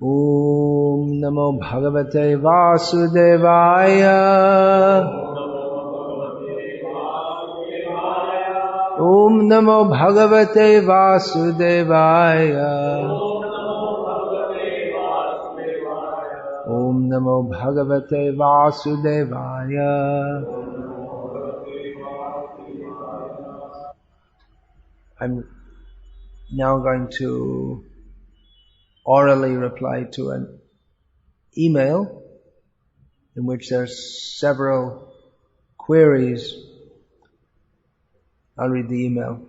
Om Namo Bhagavate Vasudevaya. Om Namo Bhagavate Vasudevaya. Om Namo Bhagavate Vasudevaya. I'm now going to orally reply to an email in which there's several queries. I'll read the email.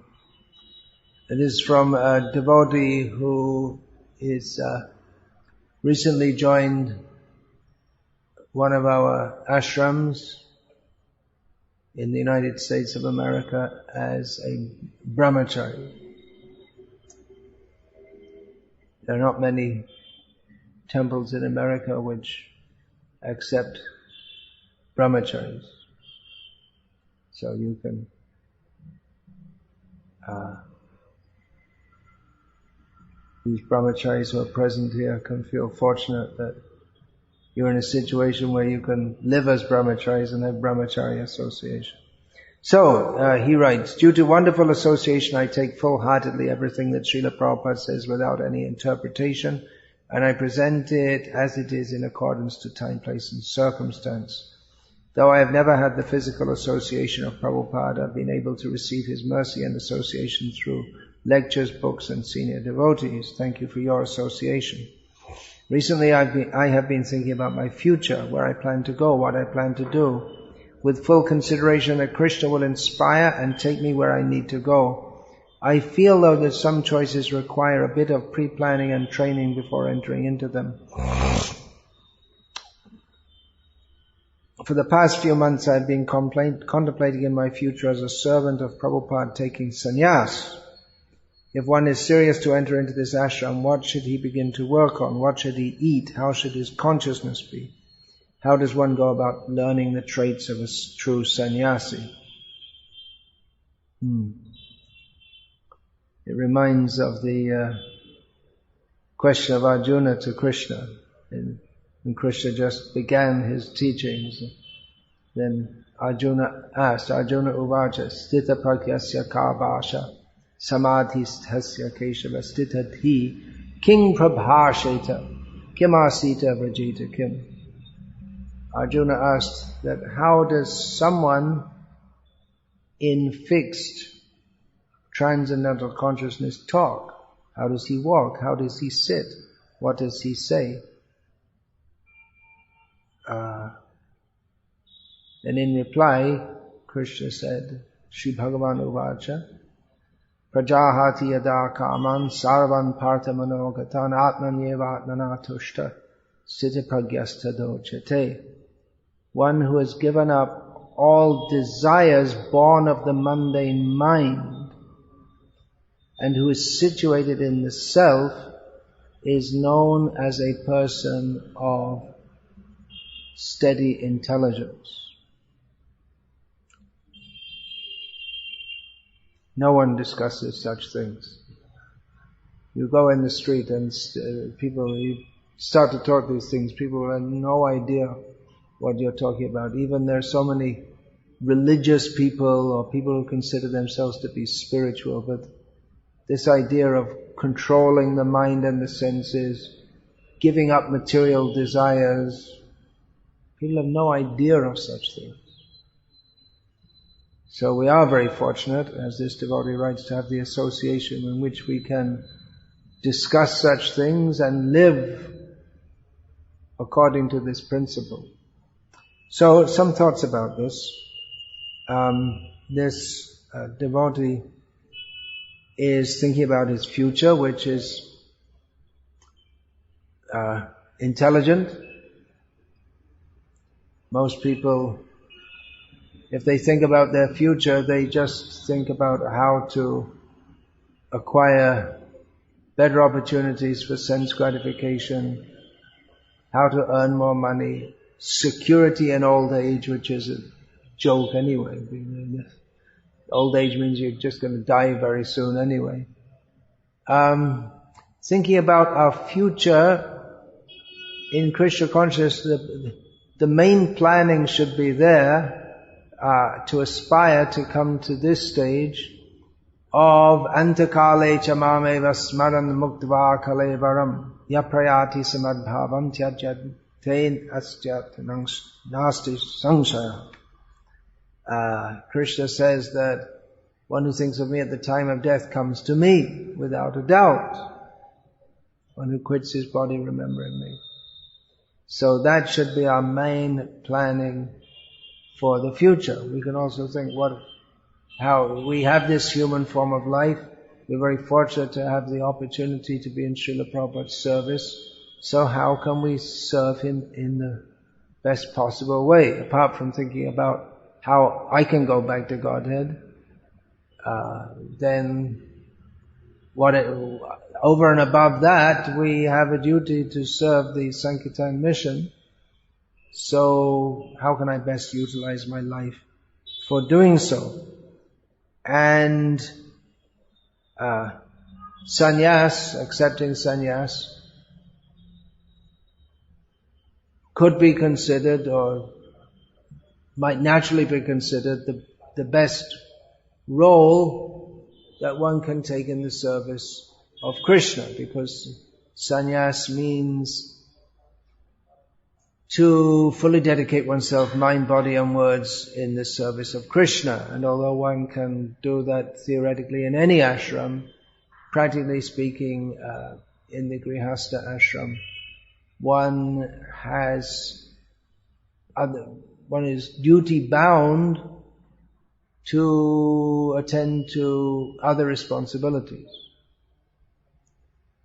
It is from a devotee who is recently joined one of our ashrams in the United States of America as a brahmachari. There are not many temples in America which accept brahmacharis. So you can these brahmacharis who are present here can feel fortunate that you're in a situation where you can live as brahmacharis and have brahmachari association. So, he writes, due to wonderful association, I take full-heartedly everything that Srila Prabhupada says without any interpretation, and I present it as it is in accordance to time, place, and circumstance. Though I have never had the physical association of Prabhupada, I've been able to receive his mercy and association through lectures, books, and senior devotees. Thank you for your association. Recently, I have been thinking about my future, where I plan to go, what I plan to do, with full consideration that Krishna will inspire and take me where I need to go. I feel though that some choices require a bit of pre-planning and training before entering into them. For the past few months I've been contemplating in my future as a servant of Prabhupada taking sannyas. If one is serious to enter into this ashram, what should he begin to work on? What should he eat? How should his consciousness be? How does one go about learning the traits of a true sannyasi? It reminds of the question of Arjuna to Krishna. When Krishna just began his teachings, then Arjuna asked, Arjuna uvacha, stita pragyasya ka vasha, samadhisthasya keshava stitadhi, king prabhasheta, kim asita vrajita kim. Arjuna asked that how does someone in fixed transcendental consciousness talk? How does he walk? How does he sit? What does he say? And in reply, Krishna said, Shri Bhagavan Uvacha, Prajahati yada kaman sarvan partha manogatan atmanyeva atmanatushta sthita pragyastha dochate. One who has given up all desires born of the mundane mind and who is situated in the self is known as a person of steady intelligence. No one discusses such things. You go in the street and you start to talk these things, people have no idea what you're talking about. Even there are so many religious people or people who consider themselves to be spiritual, but this idea of controlling the mind and the senses, giving up material desires, people have no idea of such things. So we are very fortunate, as this devotee writes, to have the association in which we can discuss such things and live according to this principle. So, some thoughts about this. This devotee is thinking about his future, which is intelligent. Most people, if they think about their future, they just think about how to acquire better opportunities for sense gratification, how to earn more money, security in old age, which is a joke anyway. Old age means you're just going to die very soon anyway. Thinking about our future in Krishna consciousness, the main planning should be there to aspire to come to this stage of antakale chamameva smaran muktva kalevaram yaprayati samadbhavam tyajad tein astyat nasti sangsaya. Krishna says that one who thinks of me at the time of death comes to me without a doubt. One who quits his body remembering me. So that should be our main planning for the future. We can also think how we have this human form of life. We're very fortunate to have the opportunity to be in Srila Prabhupada's service. So how can we serve him in the best possible way? Apart from thinking about how I can go back to Godhead, then over and above that, we have a duty to serve the Sankirtan mission. So how can I best utilize my life for doing so? And accepting sannyas could be considered, or might naturally be considered, the best role that one can take in the service of Krishna, because sannyas means to fully dedicate oneself, mind, body and words in the service of Krishna. And although one can do that theoretically in any ashram, practically speaking, in the Grihastha ashram, one is duty bound to attend to other responsibilities.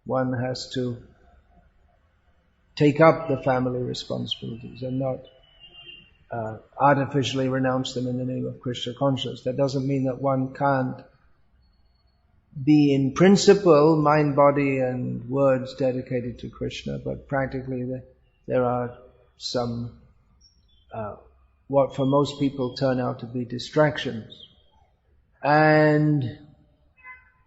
One has to take up the family responsibilities and not artificially renounce them in the name of Krishna consciousness. That doesn't mean that one can't be in principle mind, body and words dedicated to Krishna, but practically there are some what for most people turn out to be distractions. And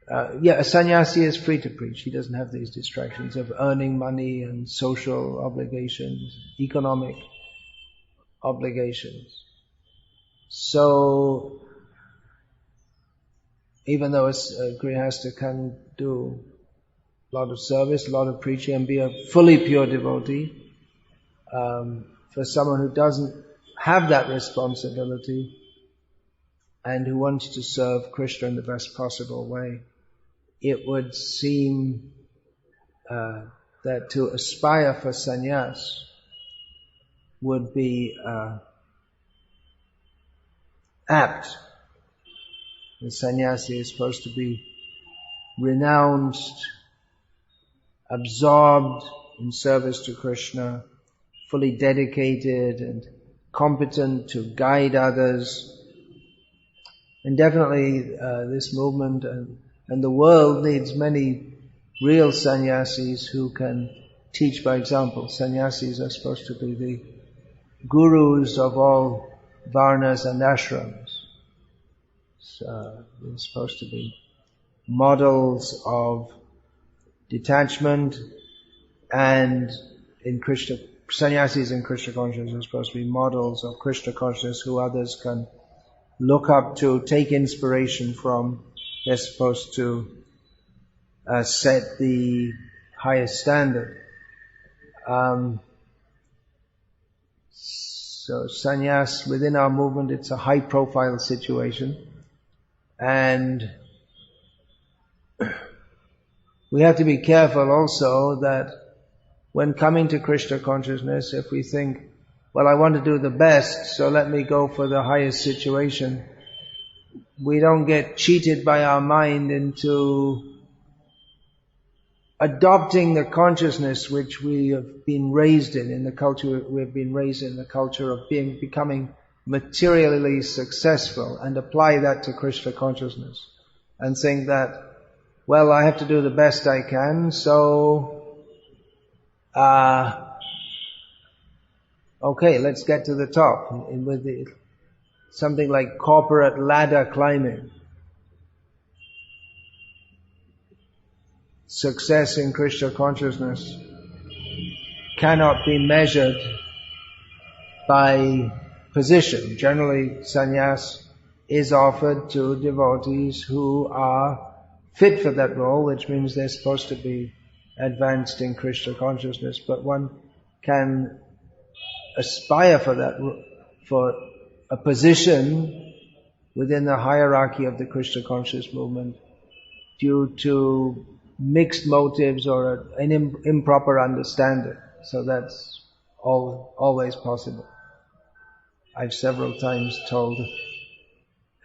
a sannyasi is free to preach. He doesn't have these distractions of earning money and social obligations, economic obligations. So, even though a grihastha can do a lot of service, a lot of preaching and be a fully pure devotee, for someone who doesn't have that responsibility and who wants to serve Krishna in the best possible way, it would seem that to aspire for sannyas would be apt. The sannyasi is supposed to be renounced, absorbed in service to Krishna, fully dedicated and competent to guide others. And definitely this movement and the world needs many real sannyasis who can teach by example. Sannyasis are supposed to be the gurus of all varnas and ashrams. So they're supposed to be models of detachment, and sannyasis in Krishna consciousness are supposed to be models of Krishna consciousness who others can look up to, take inspiration from. They're supposed to set the highest standard. So sannyas within our movement, it's a high profile situation, and we have to be careful also that when coming to Krishna consciousness, if we think, well, I want to do the best, so let me go for the highest situation, we don't get cheated by our mind into adopting the consciousness which we have been raised in the culture we've been raised in, the culture of becoming materially successful, and apply that to Krishna consciousness and think that, well, I have to do the best I can, so okay, let's get to the top with something like corporate ladder climbing. Success in Krishna consciousness cannot be measured by position. Generally, sannyas is offered to devotees who are fit for that role, which means they're supposed to be advanced in Krishna consciousness. But one can aspire for that, for a position within the hierarchy of the Krishna conscious movement due to mixed motives or an improper understanding. So that's always possible. I've several times told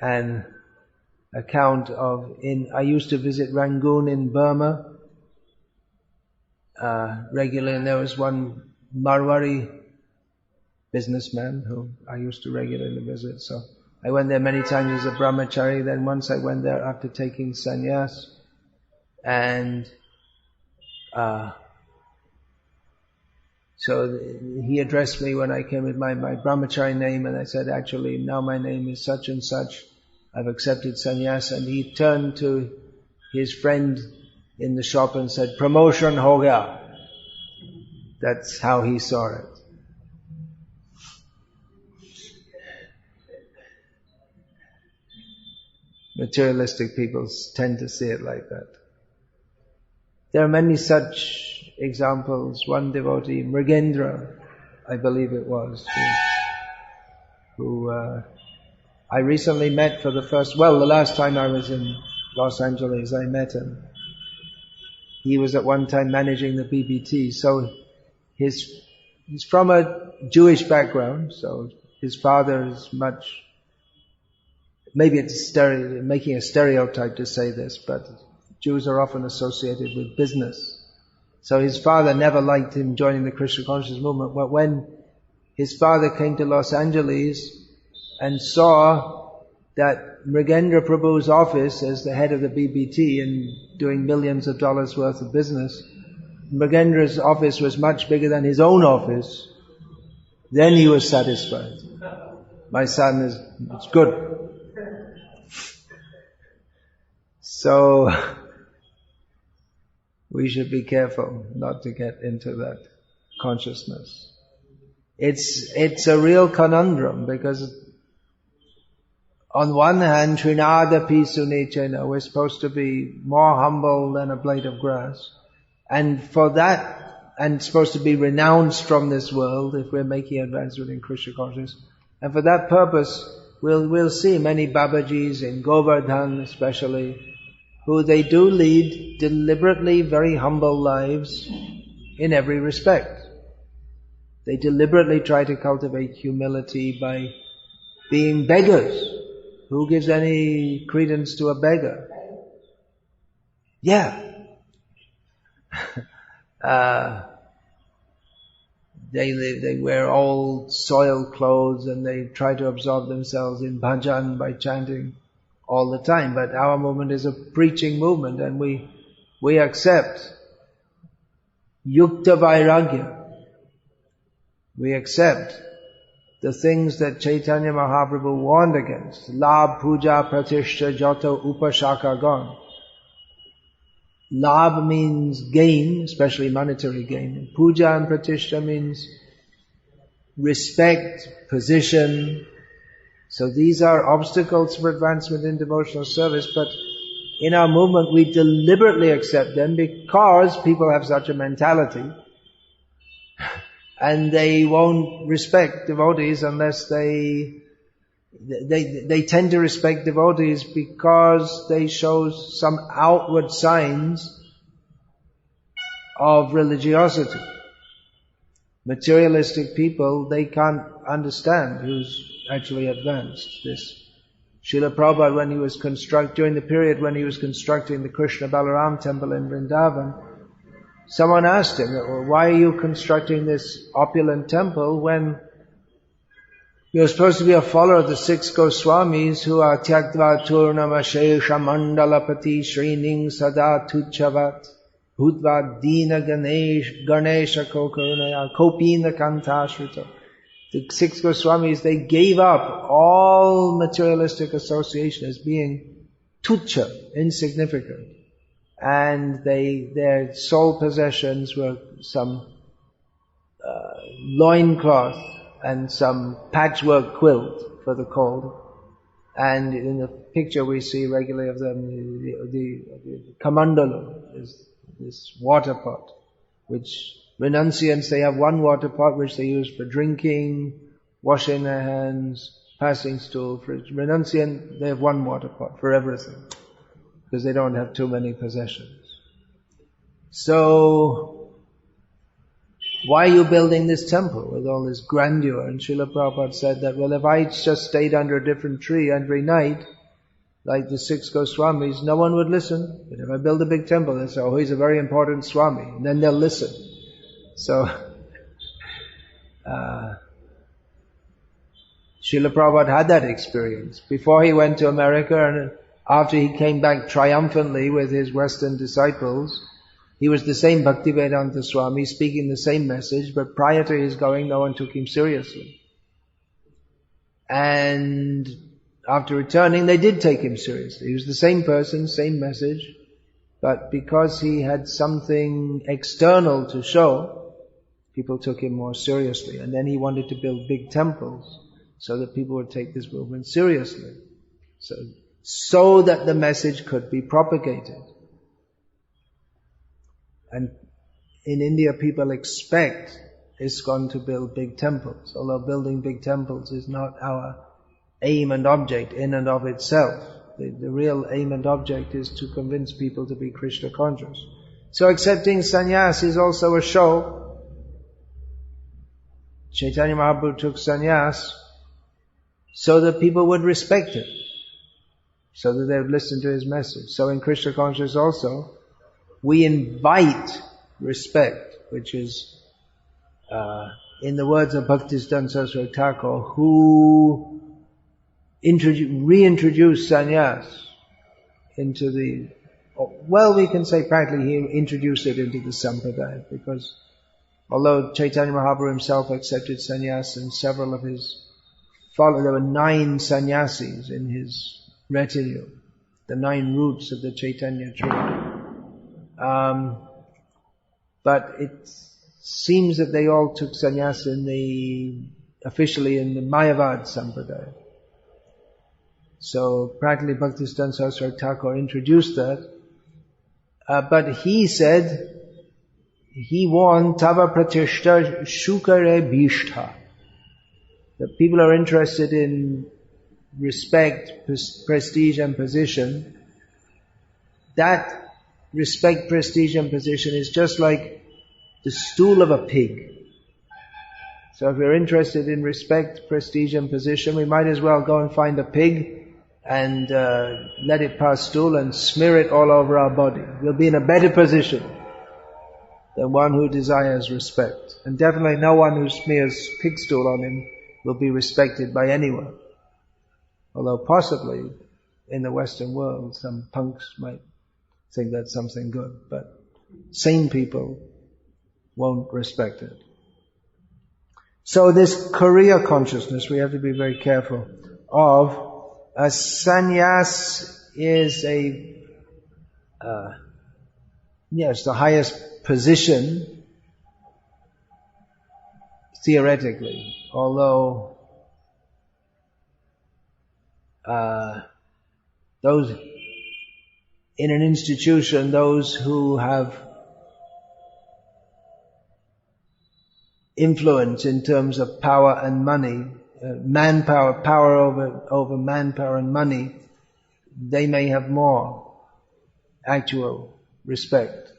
an account of I used to visit Rangoon in Burma regularly, and there was one Marwari businessman who I used to regularly visit. So I went there many times as a brahmachari. Then once I went there after taking sannyas, and so he addressed me when I came with my brahmachari name, and I said, actually, now my name is such and such. I've accepted sannyas. And he turned to his friend in the shop and said, promotion ho gaya. That's how he saw it. Materialistic people tend to see it like that. There are many such examples. One devotee, Mrigendra, I believe it was, who I recently met for the last time I was in Los Angeles, I met him. He was at one time managing the BBT, so he's from a Jewish background, so his father is much, maybe it's making a stereotype to say this, but Jews are often associated with business. So his father never liked him joining the Krishna consciousness movement, but when his father came to Los Angeles and saw that Mrigendra Prabhu's office as the head of the BBT and doing millions of dollars worth of business, Mrigendra's office was much bigger than his own office, then he was satisfied. My son it's good. So we should be careful not to get into that consciousness. It's a real conundrum, because on one hand, Trinada Pisunichena, we're supposed to be more humble than a blade of grass. And for that, and supposed to be renounced from this world if we're making advancement in Krishna consciousness. And for that purpose, we'll see many Babajis in Govardhan especially, who they do lead deliberately very humble lives in every respect. They deliberately try to cultivate humility by being beggars. Who gives any credence to a beggar? Yeah. They wear old soiled clothes and they try to absorb themselves in bhajan by chanting all the time. But our movement is a preaching movement, and we accept yukta vairagya. We accept the things that Chaitanya Mahaprabhu warned against. Labh, puja, pratishtha, jata, upashaka, gon. Labh means gain, especially monetary gain. Puja and pratishtha means respect, position. So these are obstacles for advancement in devotional service, but in our movement we deliberately accept them because people have such a mentality and they won't respect devotees unless they tend to respect devotees because they show some outward signs of religiosity. Materialistic people, they can't understand who's actually advanced. This Srila Prabhupada, during the period when he was constructing the Krishna Balaram temple in Vrindavan, someone asked him, why are you constructing this opulent temple when you're supposed to be a follower of the 6 Goswamis who are Tyaktva Turnamashesha Mandalapati Srining Sada Tuchavat Bhutva Dina Ganesha Kokarunaya Kopina Kantashrita. The 6 Goswamis, they gave up all materialistic association as being tucha, insignificant. And their sole possessions were some loincloth and some patchwork quilt for the cold. And in the picture we see regularly of them, the kamandala is this water pot, which renunciants, they have one water pot which they use for drinking, washing their hands, passing stool. For renunciant, they have one water pot for everything, because they don't have too many possessions. So, why are you building this temple with all this grandeur? And Srila Prabhupada said that, well, if I just stayed under a different tree every night, like the 6 Goswamis, no one would listen. But if I build a big temple, they'll say, oh, he's a very important Swami. And then they'll listen. So, Srila Prabhupada had that experience. Before he went to America and after he came back triumphantly with his Western disciples, he was the same Bhaktivedanta Swami speaking the same message, but prior to his going, no one took him seriously. And after returning, they did take him seriously. He was the same person, same message, but because he had something external to show, people took him more seriously. And then he wanted to build big temples so that people would take this movement seriously. So that the message could be propagated. And in India, people expect ISKCON to build big temples, although building big temples is not our aim and object in and of itself. The real aim and object is to convince people to be Krishna conscious. So accepting sannyas is also a show. Chaitanya Mahaprabhu took sannyas so that people would respect him, so that they would listen to his message. So in Krishna consciousness also, we invite respect, which is, in the words of Bhaktisiddhanta Saraswati Thakur, who reintroduced sannyas into the, well, we can say practically he introduced it into the sampradaya, because although Chaitanya Mahaprabhu himself accepted sannyas and several of his followers, there were 9 sannyasis in his retinue, the 9 roots of the Chaitanya tree. But it seems that they all took sannyas officially in the Mayavad Sampradaya. So practically Bhaktisiddhanta Saraswati Thakur introduced that. But he said, he warned Tava Pratishta Shukare Bhishtha. That people are interested in respect, prestige and position. That respect, prestige and position is just like the stool of a pig. So if we're interested in respect, prestige and position, we might as well go and find a pig and let it pass stool and smear it all over our body. We'll be in a better position than one who desires respect. And definitely no one who smears pig stool on him will be respected by anyone. Although possibly in the Western world some punks might think that's something good, but sane people won't respect it. So this career consciousness we have to be very careful of. A sannyas is the highest position theoretically, although those in an institution, those who have influence in terms of power and money, manpower, power over manpower and money, they may have more actual respect.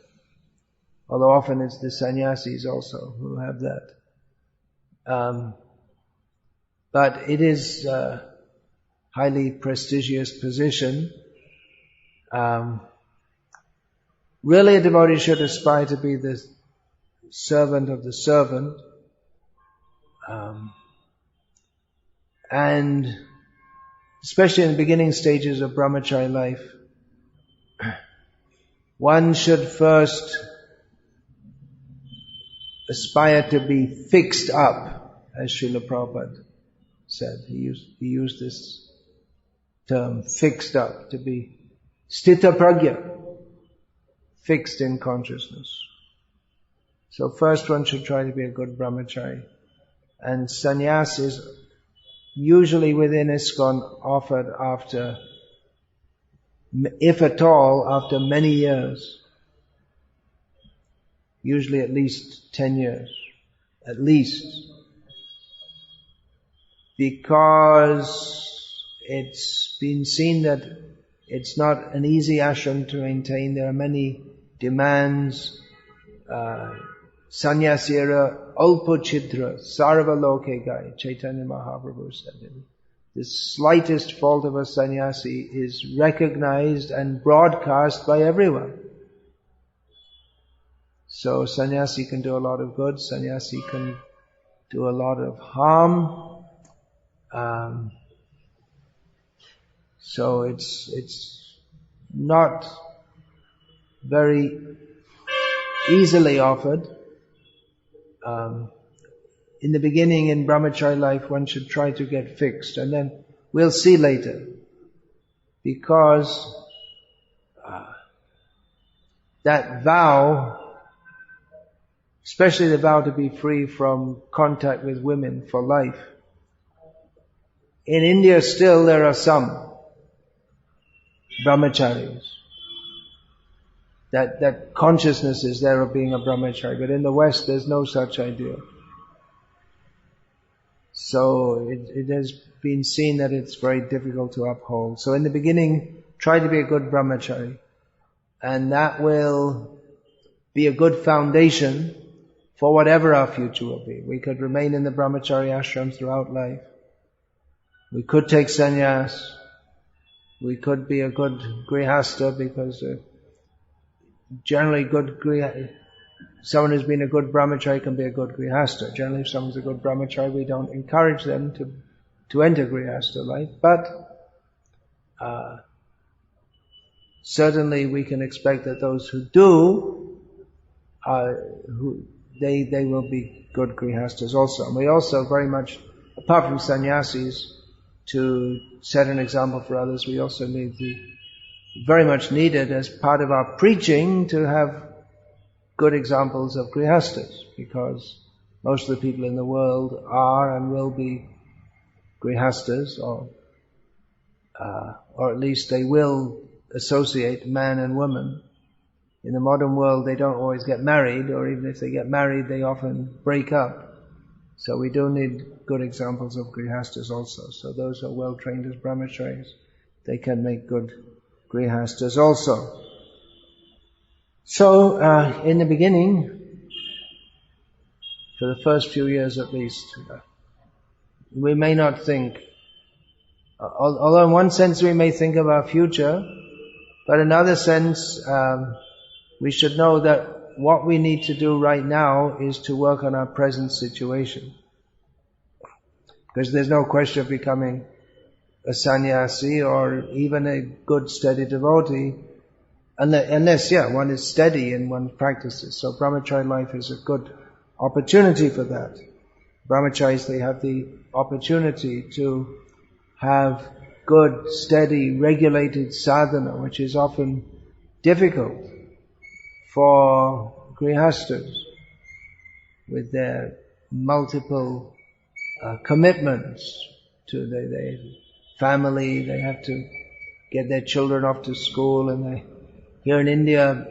Although often it's the sannyasis also who have that. But it is a highly prestigious position. Really a devotee should aspire to be the servant of the servant. And especially in the beginning stages of brahmachari life, one should first aspire to be fixed up, as Srila Prabhupada said. He used this term, fixed up, to be sthita pragya, fixed in consciousness. So first one should try to be a good brahmachari. And sannyas is usually within ISKCON offered after, if at all, after many years. Usually at least 10 years. At least. Because it's been seen that it's not an easy ashram to maintain. There are many demands. Sannyasira alpo chidra sarva loke gai, Chaitanya Mahaprabhu said. The slightest fault of a sannyasi is recognized and broadcast by everyone. So sannyasi can do a lot of good, sannyasi can do a lot of harm. So it's not very easily offered. In the beginning, in brahmachari life, one should try to get fixed, and then we'll see later. Because that vow, especially the vow to be free from contact with women for life, in India still there are some brahmacharis. That consciousness is there of being a brahmachari, but in the West there's no such idea. So it has been seen that it's very difficult to uphold. So in the beginning, try to be a good brahmachari, and that will be a good foundation for whatever our future will be. We could remain in the brahmachari ashram throughout life. We could take sannyas. We could be a good grihasta, because generally someone who's been a good brahmachari can be a good grihasta. Generally, if someone's a good brahmachari, we don't encourage them to enter grihasta life. But certainly we can expect that those who do, they will be good grihastas also. And we also very much, apart from sannyasis, to set an example for others, we also very much needed as part of our preaching to have good examples of grihastas, because most of the people in the world are and will be grihastas, or at least they will associate man and woman. In the modern world they don't always get married, or even if they get married they often break up. So we do need good examples of grihastas also. So those who are well trained as brahmacharis, they can make good grihastas also. So in the beginning, for the first few years at least, we may not think, although in one sense we may think of our future, but in another sense we should know that what we need to do right now is to work on our present situation. Because there's no question of becoming a sannyasi or even a good steady devotee unless one is steady in one's practices. So brahmachari life is a good opportunity for that. Brahmacharis, they have the opportunity to have good, steady, regulated sadhana, which is often difficult for grihastas with their multiple commitments to their family. They have to get their children off to school, and here in India,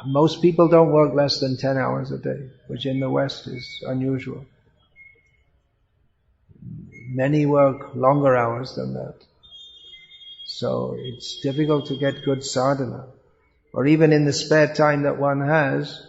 most people don't work less than 10 hours a day, which in the West is unusual. Many work longer hours than that. So it's difficult to get good sadhana. Or even in the spare time that one has,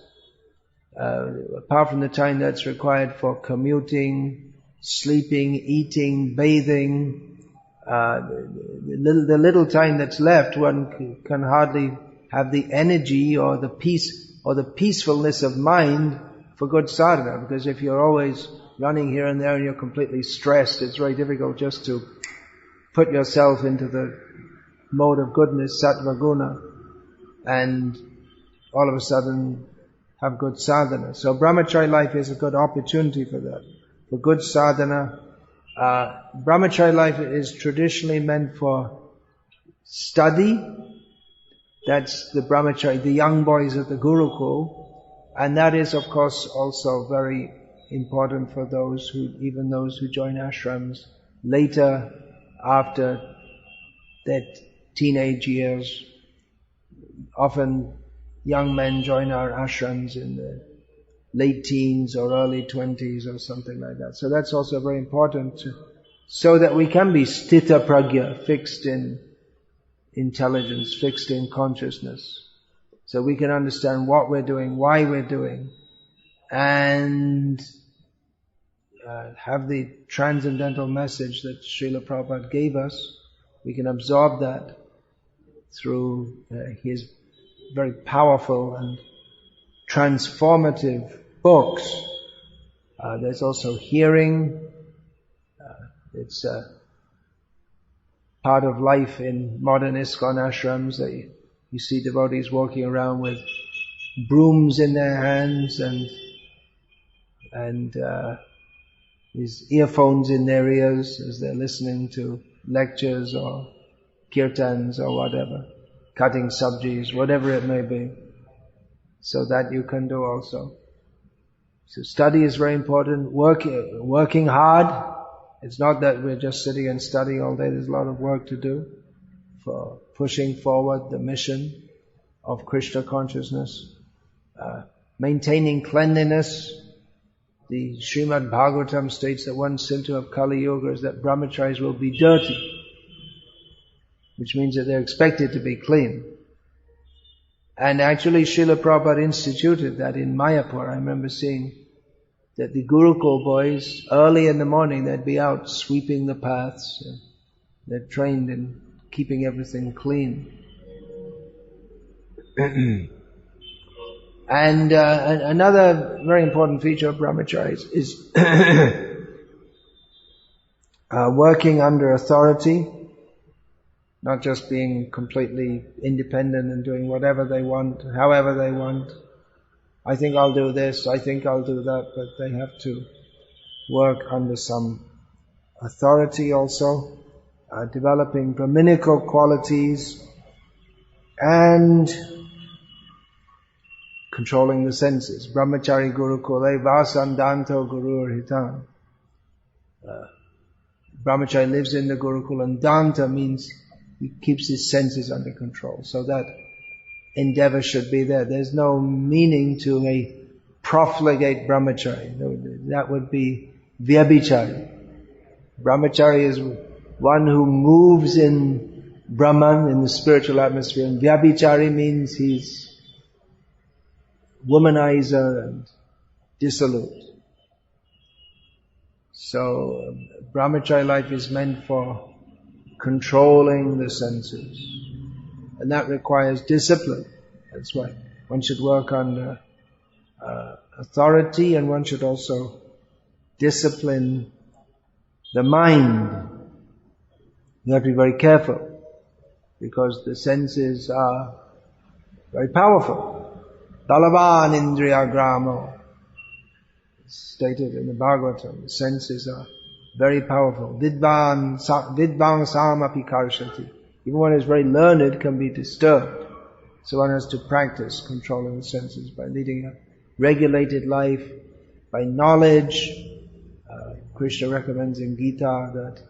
apart from the time that's required for commuting, sleeping, eating, bathing, the little time that's left, one can hardly have the energy or the peace or the peacefulness of mind for good sadhana. Because if you're always running here and there and you're completely stressed, it's very difficult just to put yourself into the mode of goodness, sattva guna, and all of a sudden have good sadhana. So brahmachari life is a good opportunity for that, for good sadhana. Brahmachari life is traditionally meant for study That's the brahmachari, the young boys at the Gurukul. And that is, of course, also very important for even those who join ashrams later, after their teenage years. Often young men join our ashrams in the late teens or early 20s or something like that. So that's also very important so that we can be sthita pragya, fixed in intelligence, fixed in consciousness. So we can understand what we're doing, why we're doing, and have the transcendental message that Srila Prabhupada gave us. We can absorb that through his very powerful and transformative books. There's also hearing. It's part of life in modern ISKCON ashrams that you see devotees walking around with brooms in their hands and these earphones in their ears as they're listening to lectures or kirtans or whatever, cutting sabjis, whatever it may be. So that you can do also. So study is very important. Working hard. It's not that we're just sitting and studying all day. There's a lot of work to do for pushing forward the mission of Krishna consciousness. Maintaining cleanliness. The Srimad Bhagavatam states that one symptom of Kali Yuga is that brahmacharis will be dirty, which means that they're expected to be clean. And actually Srila Prabhupada instituted that in Mayapur. I remember seeing that the Gurukul boys, early in the morning, they'd be out sweeping the paths. They're trained in keeping everything clean. And another very important feature of brahmacharis is working under authority, not just being completely independent and doing whatever they want, however they want. I think I'll do this, I think I'll do that, but they have to work under some authority also, developing brahminical qualities and controlling the senses. Brahmachari Gurukule Vasandanto Gurur Hitam. Brahmachari lives in the Gurukul, and Danta means he keeps his senses under control. So that endeavor should be there. There's no meaning to a profligate brahmachari. That would be vyabhichari. Brahmachari is one who moves in Brahman, in the spiritual atmosphere. And vyabhichari means he's womanizer and dissolute. So brahmachari life is meant for controlling the senses. And that requires discipline. That's why one should work on authority, and one should also discipline the mind. You have to be very careful, because the senses are very powerful. Balavan indriya gramo. Stated in the Bhagavatam, the senses are very powerful. Vidvan samapi karshati. Even one who is very learned can be disturbed. So one has to practice controlling the senses by leading a regulated life, by knowledge. Krishna recommends in Gita that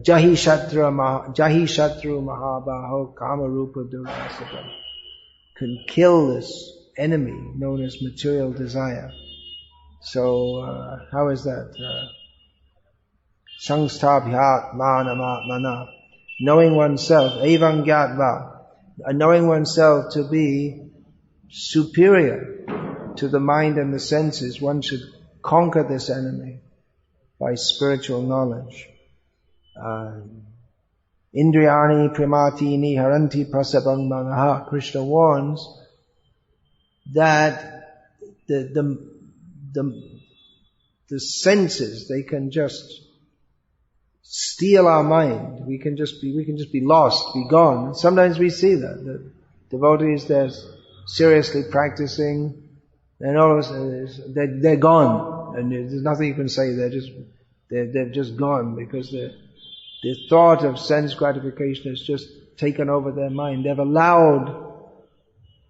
Jahi Shatru Mahabaho Kama Rupa Durasaka can kill this enemy known as material desire. So how is that? Sangstabhyat manama. Knowing oneself, evam gyatva, knowing oneself to be superior to the mind and the senses, one should conquer this enemy by spiritual knowledge. Indriyani primatini haranti prasabang manaha. Krishna warns that the senses, they can just steal our mind. We can just be lost, be gone. Sometimes we see that. The devotees, they're seriously practicing, and all of a sudden they're gone. And there's nothing you can say. They're just gone, because the thought of sense gratification has just taken over their mind. They've allowed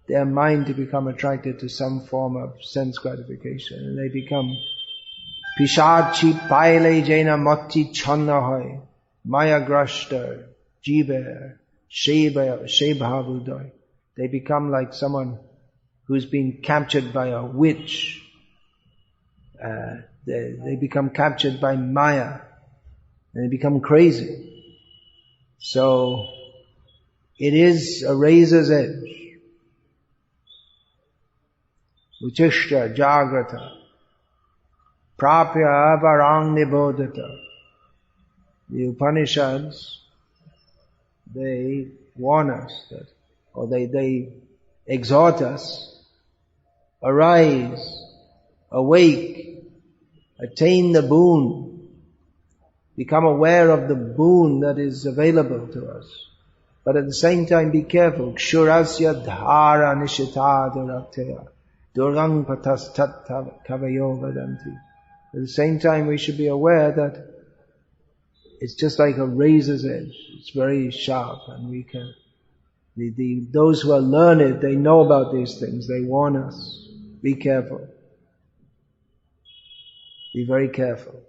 their mind to become attracted to some form of sense gratification, and they become pishachi paile jaina matti channa hoy maya grashta jiva shebhavudoy. They become like someone who's been captured by a witch. They become captured by Maya, and they become crazy. So it is a razor's edge. Uchishta jagrata prapya varang nibodhata. The Upanishads, they warn us that, or they exhort us, arise, awake, attain the boon, become aware of the boon that is available to us. But at the same time, be careful. Kshurasya dhara nishita durakteya durgang patas tat kavayo vadanti. At the same time, we should be aware that it's just like a razor's edge. It's very sharp, and we can. Those who are learned, they know about these things. They warn us. Be careful. Be very careful.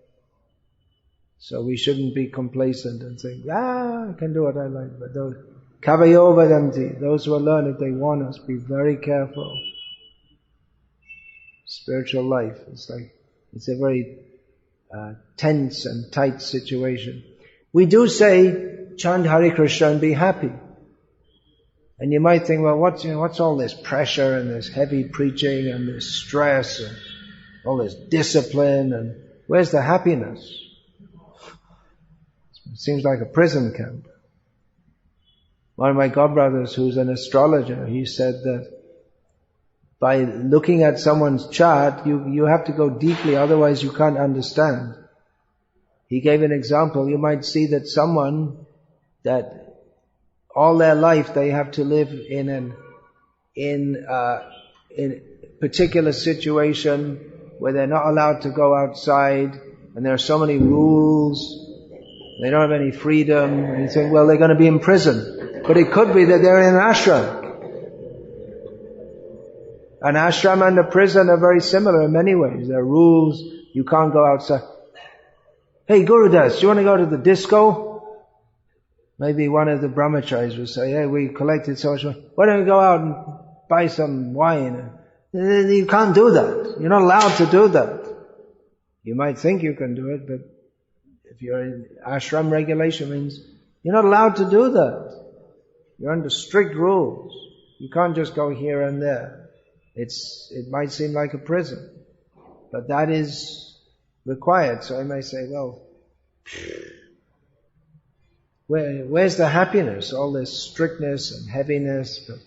So we shouldn't be complacent and think, I can do what I like. But those kavayo vadanti, those who are learned, they warn us. Be very careful. Spiritual life, it's a very tense and tight situation. We do say, chant Hare Krishna and be happy. And you might think, well, what's all this pressure and this heavy preaching and this stress and all this discipline, and where's the happiness? It seems like a prison camp. One of my godbrothers, who's an astrologer, he said that by looking at someone's chart, you have to go deeply, otherwise you can't understand. He gave an example. You might see that someone that all their life they have to live in a particular situation where they're not allowed to go outside, and there are so many rules, they don't have any freedom, and you think, well, they're going to be in prison. But it could be that they're in an ashram. An ashram and a prison are very similar in many ways. There are rules, you can't go outside. Hey, Gurudas, do you want to go to the disco? Maybe one of the brahmacharis will say, hey, we collected so much money. Why don't we go out and buy some wine? You can't do that. You're not allowed to do that. You might think you can do it, but if you're in ashram regulation, means you're not allowed to do that. You're under strict rules. You can't just go here and there. It might seem like a prison, but that is required. So I may say, well, where's the happiness? All this strictness and heaviness, but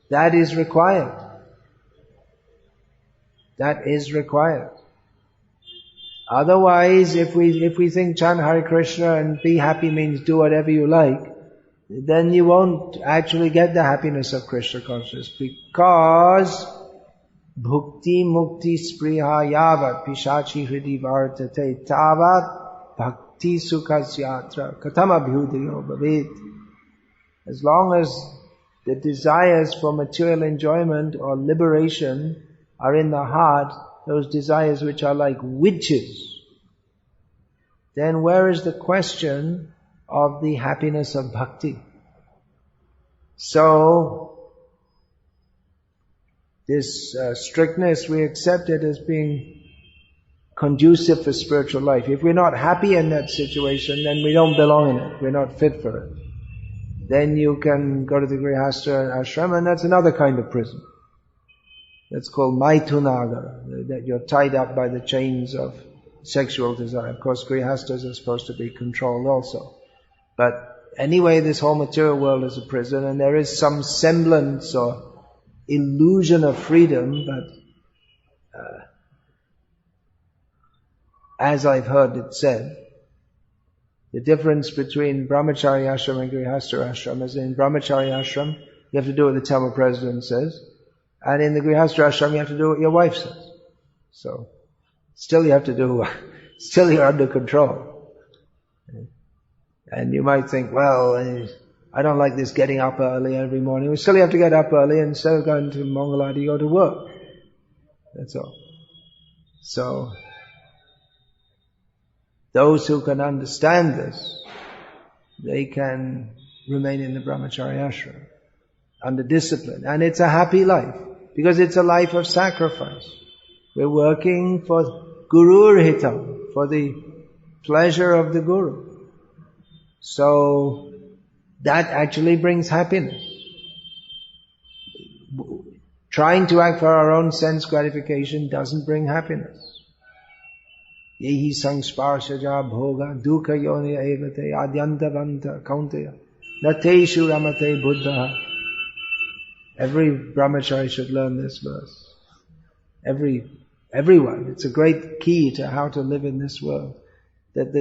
that is required. That is required. Otherwise, if we think chant Hare Krishna and be happy means do whatever you like, then you won't actually get the happiness of Krishna consciousness, because bhukti mukti spriha yavat pishachi hridi vartate tavat bhakti sukhasyatra katam abhyudayo bhavet. As long as the desires for material enjoyment or liberation are in the heart, those desires which are like witches, then where is the question of the happiness of bhakti? So, this strictness, we accept it as being conducive for spiritual life. If we're not happy in that situation, then we don't belong in it. We're not fit for it. Then you can go to the Grihastha ashram, and that's another kind of prison. That's called Maithunagara, that you're tied up by the chains of sexual desire. Of course, Grihasthas are supposed to be controlled also. But anyway, this whole material world is a prison, and there is some semblance or illusion of freedom, but as I've heard it said, the difference between brahmachari ashram and grihastha ashram is in brahmachari ashram, you have to do what the temple president says, and in the grihastha ashram, you have to do what your wife says. So, still you have to do, still you're under control. And you might think, well, I don't like this getting up early every morning. We still have to get up early, and instead of going to Mangalati, you go to work. That's all. So, those who can understand this, they can remain in the brahmacharya ashram under discipline. And it's a happy life, because it's a life of sacrifice. We're working for Guru Hitam, for the pleasure of the Guru. So, that actually brings happiness. Trying to act for our own sense gratification doesn't bring happiness. Yehi sangsparshaja bhoga dukha yoni evate adyantavanta kaunteya nateshu ramate buddha. Every brahmachari should learn this verse. Everyone. It's a great key to how to live in this world. That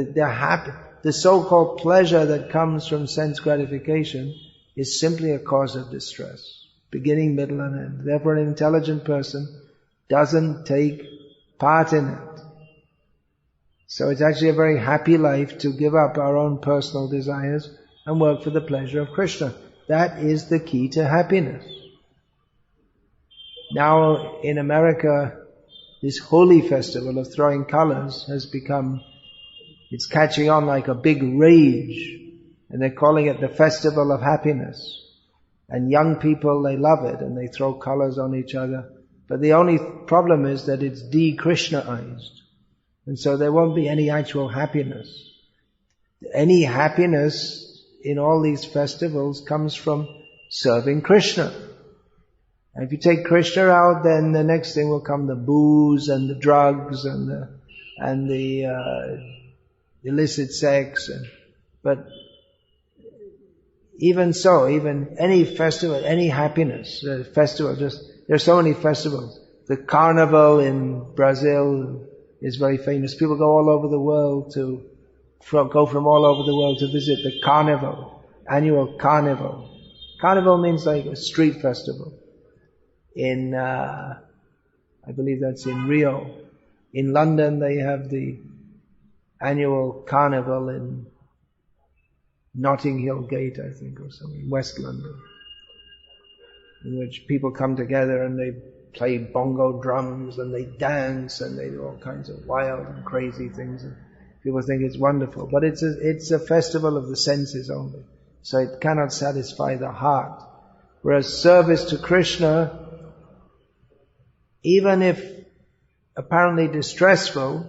the so-called pleasure that comes from sense gratification is simply a cause of distress. Beginning, middle and end. Therefore an intelligent person doesn't take part in it. So it's actually a very happy life to give up our own personal desires and work for the pleasure of Krishna. That is the key to happiness. Now in America, this holy festival of throwing colors has become, it's catching on like a big rage. And they're calling it the Festival of Happiness. And young people, they love it and they throw colors on each other. But the only problem is that it's de-Krishnaized. And so there won't be any actual happiness. Any happiness in all these festivals comes from serving Krishna. And if you take Krishna out, then the next thing will come the booze and the drugs and the illicit sex. But even so, even any festival, any happiness, festival, there's so many festivals. The carnival in Brazil is very famous. People go all over the world go from all over the world to visit the carnival, annual carnival. Carnival means like a street festival. In, I believe that's in Rio. In London they have the annual carnival in Notting Hill Gate, I think, or something, West London, in which people come together and they play bongo drums and they dance and they do all kinds of wild and crazy things. And people think it's wonderful, but it's a festival of the senses only, so it cannot satisfy the heart. Whereas service to Krishna, even if apparently distressful,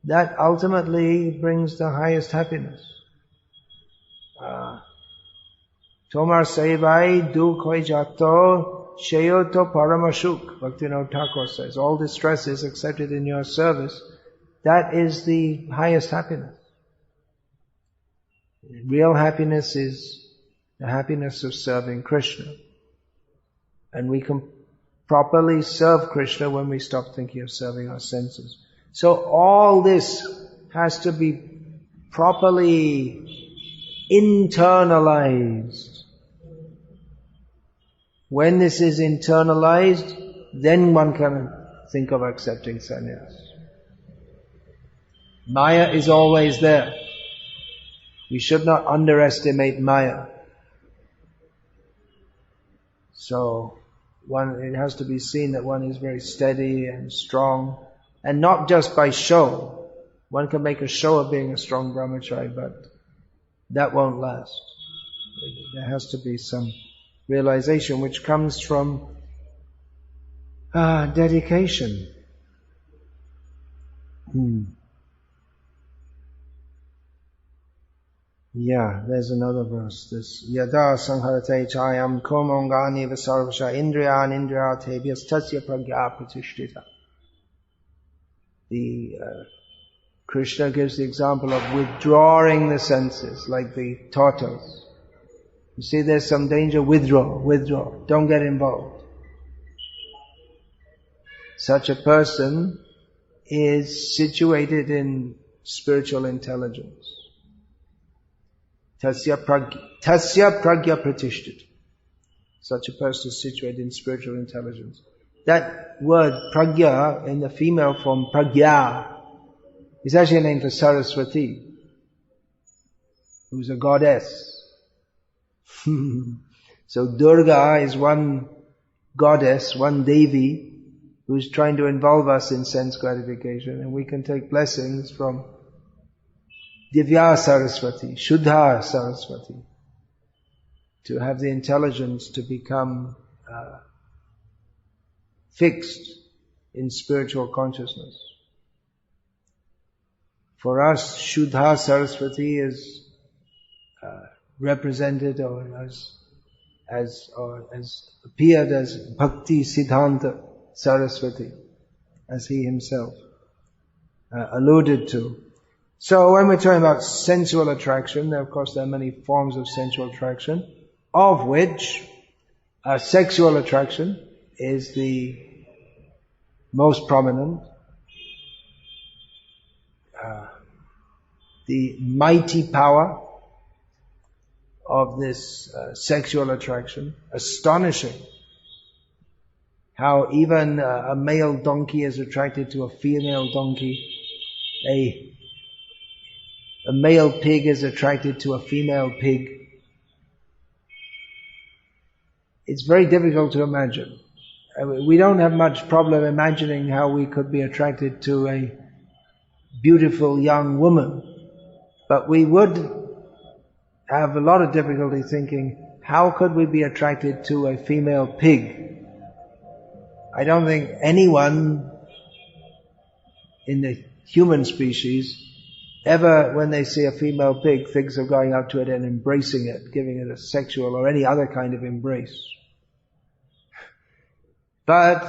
that ultimately brings the highest happiness. Tomar sevai du koi jato sheyoto paramashuk. Bhaktivinoda Thakur says, all distress is accepted in your service. That is the highest happiness. Real happiness is the happiness of serving Krishna. And we can properly serve Krishna when we stop thinking of serving our senses. So all this has to be properly internalized. When this is internalized, then one can think of accepting sannyas. Maya is always there. We should not underestimate Maya. So it has to be seen that one is very steady and strong, and not just by show. One can make a show of being a strong brahmachari, but that won't last. There has to be some realization which comes from dedication. Yeah, there's another verse. This Yada Sangharate Chayam Komongani Vasarvasha Indriyan Indriyatebhyas Tasya Pragya Pratishtita. Krishna gives the example of withdrawing the senses, like the tortoise. You see there's some danger, withdraw, don't get involved. Such a person is situated in spiritual intelligence. Tasya pragya pratishtita. Such a person is situated in spiritual intelligence. That word pragya in the female form, pragya, is actually a name for Saraswati, who's a goddess. So Durga is one goddess, one Devi, who's trying to involve us in sense gratification, and we can take blessings from Divya Saraswati, Shuddha Saraswati, to have the intelligence to become fixed in spiritual consciousness. For us, Shuddha Saraswati is represented or as appeared as Bhakti Siddhanta Saraswati, as he himself alluded to. So when we're talking about sensual attraction, of course there are many forms of sensual attraction, of which sexual attraction is the most prominent. The mighty power of this sexual attraction, astonishing. How even a male donkey is attracted to a female donkey, a male pig is attracted to a female pig. It's very difficult to imagine. We don't have much problem imagining how we could be attracted to a beautiful young woman, but we would have a lot of difficulty thinking, how could we be attracted to a female pig? I don't think anyone in the human species ever, when they see a female pig, thinks of going up to it and embracing it, giving it a sexual or any other kind of embrace. But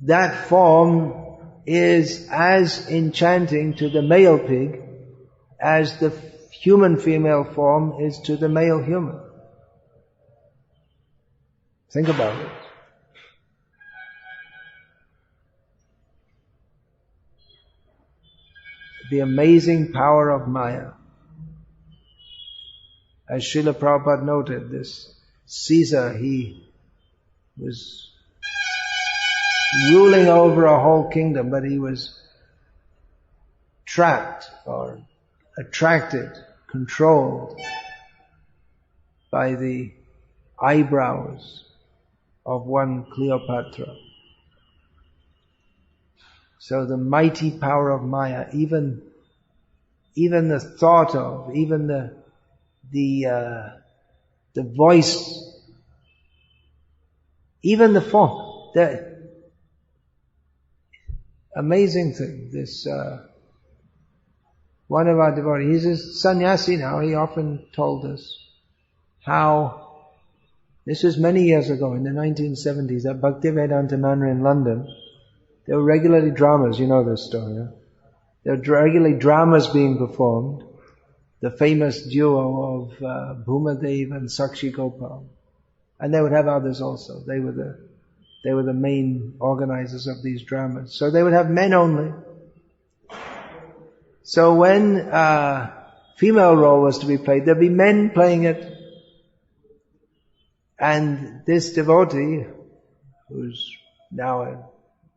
that form is as enchanting to the male pig as the human female form is to the male human. Think about it. The amazing power of Maya. As Srila Prabhupada noted, this Caesar, he was ruling over a whole kingdom, but he was trapped or attracted, controlled by the eyebrows of one Cleopatra. So the mighty power of Maya, even the thought of, even the voice, even the form, the amazing thing. This one of our devotees, he's a sannyasi now, he often told us how, this was many years ago in the 1970s, at Bhaktivedanta Manor in London, there were regularly dramas, you know this story, huh? There were regularly dramas being performed. The famous duo of Bhumadev and Sakshi Gopal. And they would have others also. They were the main organizers of these dramas. So they would have men only. So when female role was to be played, there'd be men playing it. And this devotee, who's now a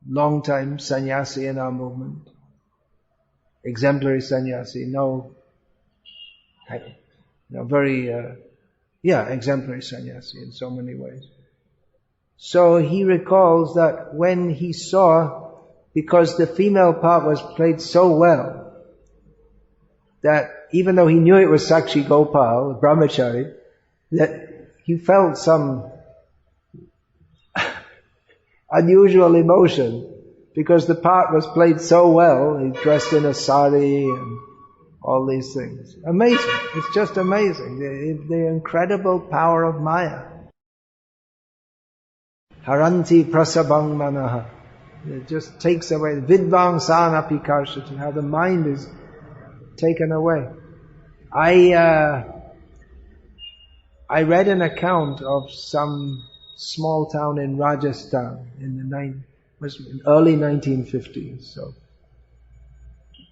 long-time sannyasi in our movement, exemplary sannyasi, exemplary sannyasi in so many ways. So he recalls that when he saw, because the female part was played so well, that even though he knew it was Sakshi Gopal, Brahmachari, that he felt some unusual emotion, because the part was played so well. He dressed in a sari and all these things. Amazing. It's just amazing. The incredible power of Maya. Haranti prasabang manaha. It just takes away. Vidvangsana pikarshati. How the mind is taken away. I read an account of some small town in Rajasthan in the early 1950s. So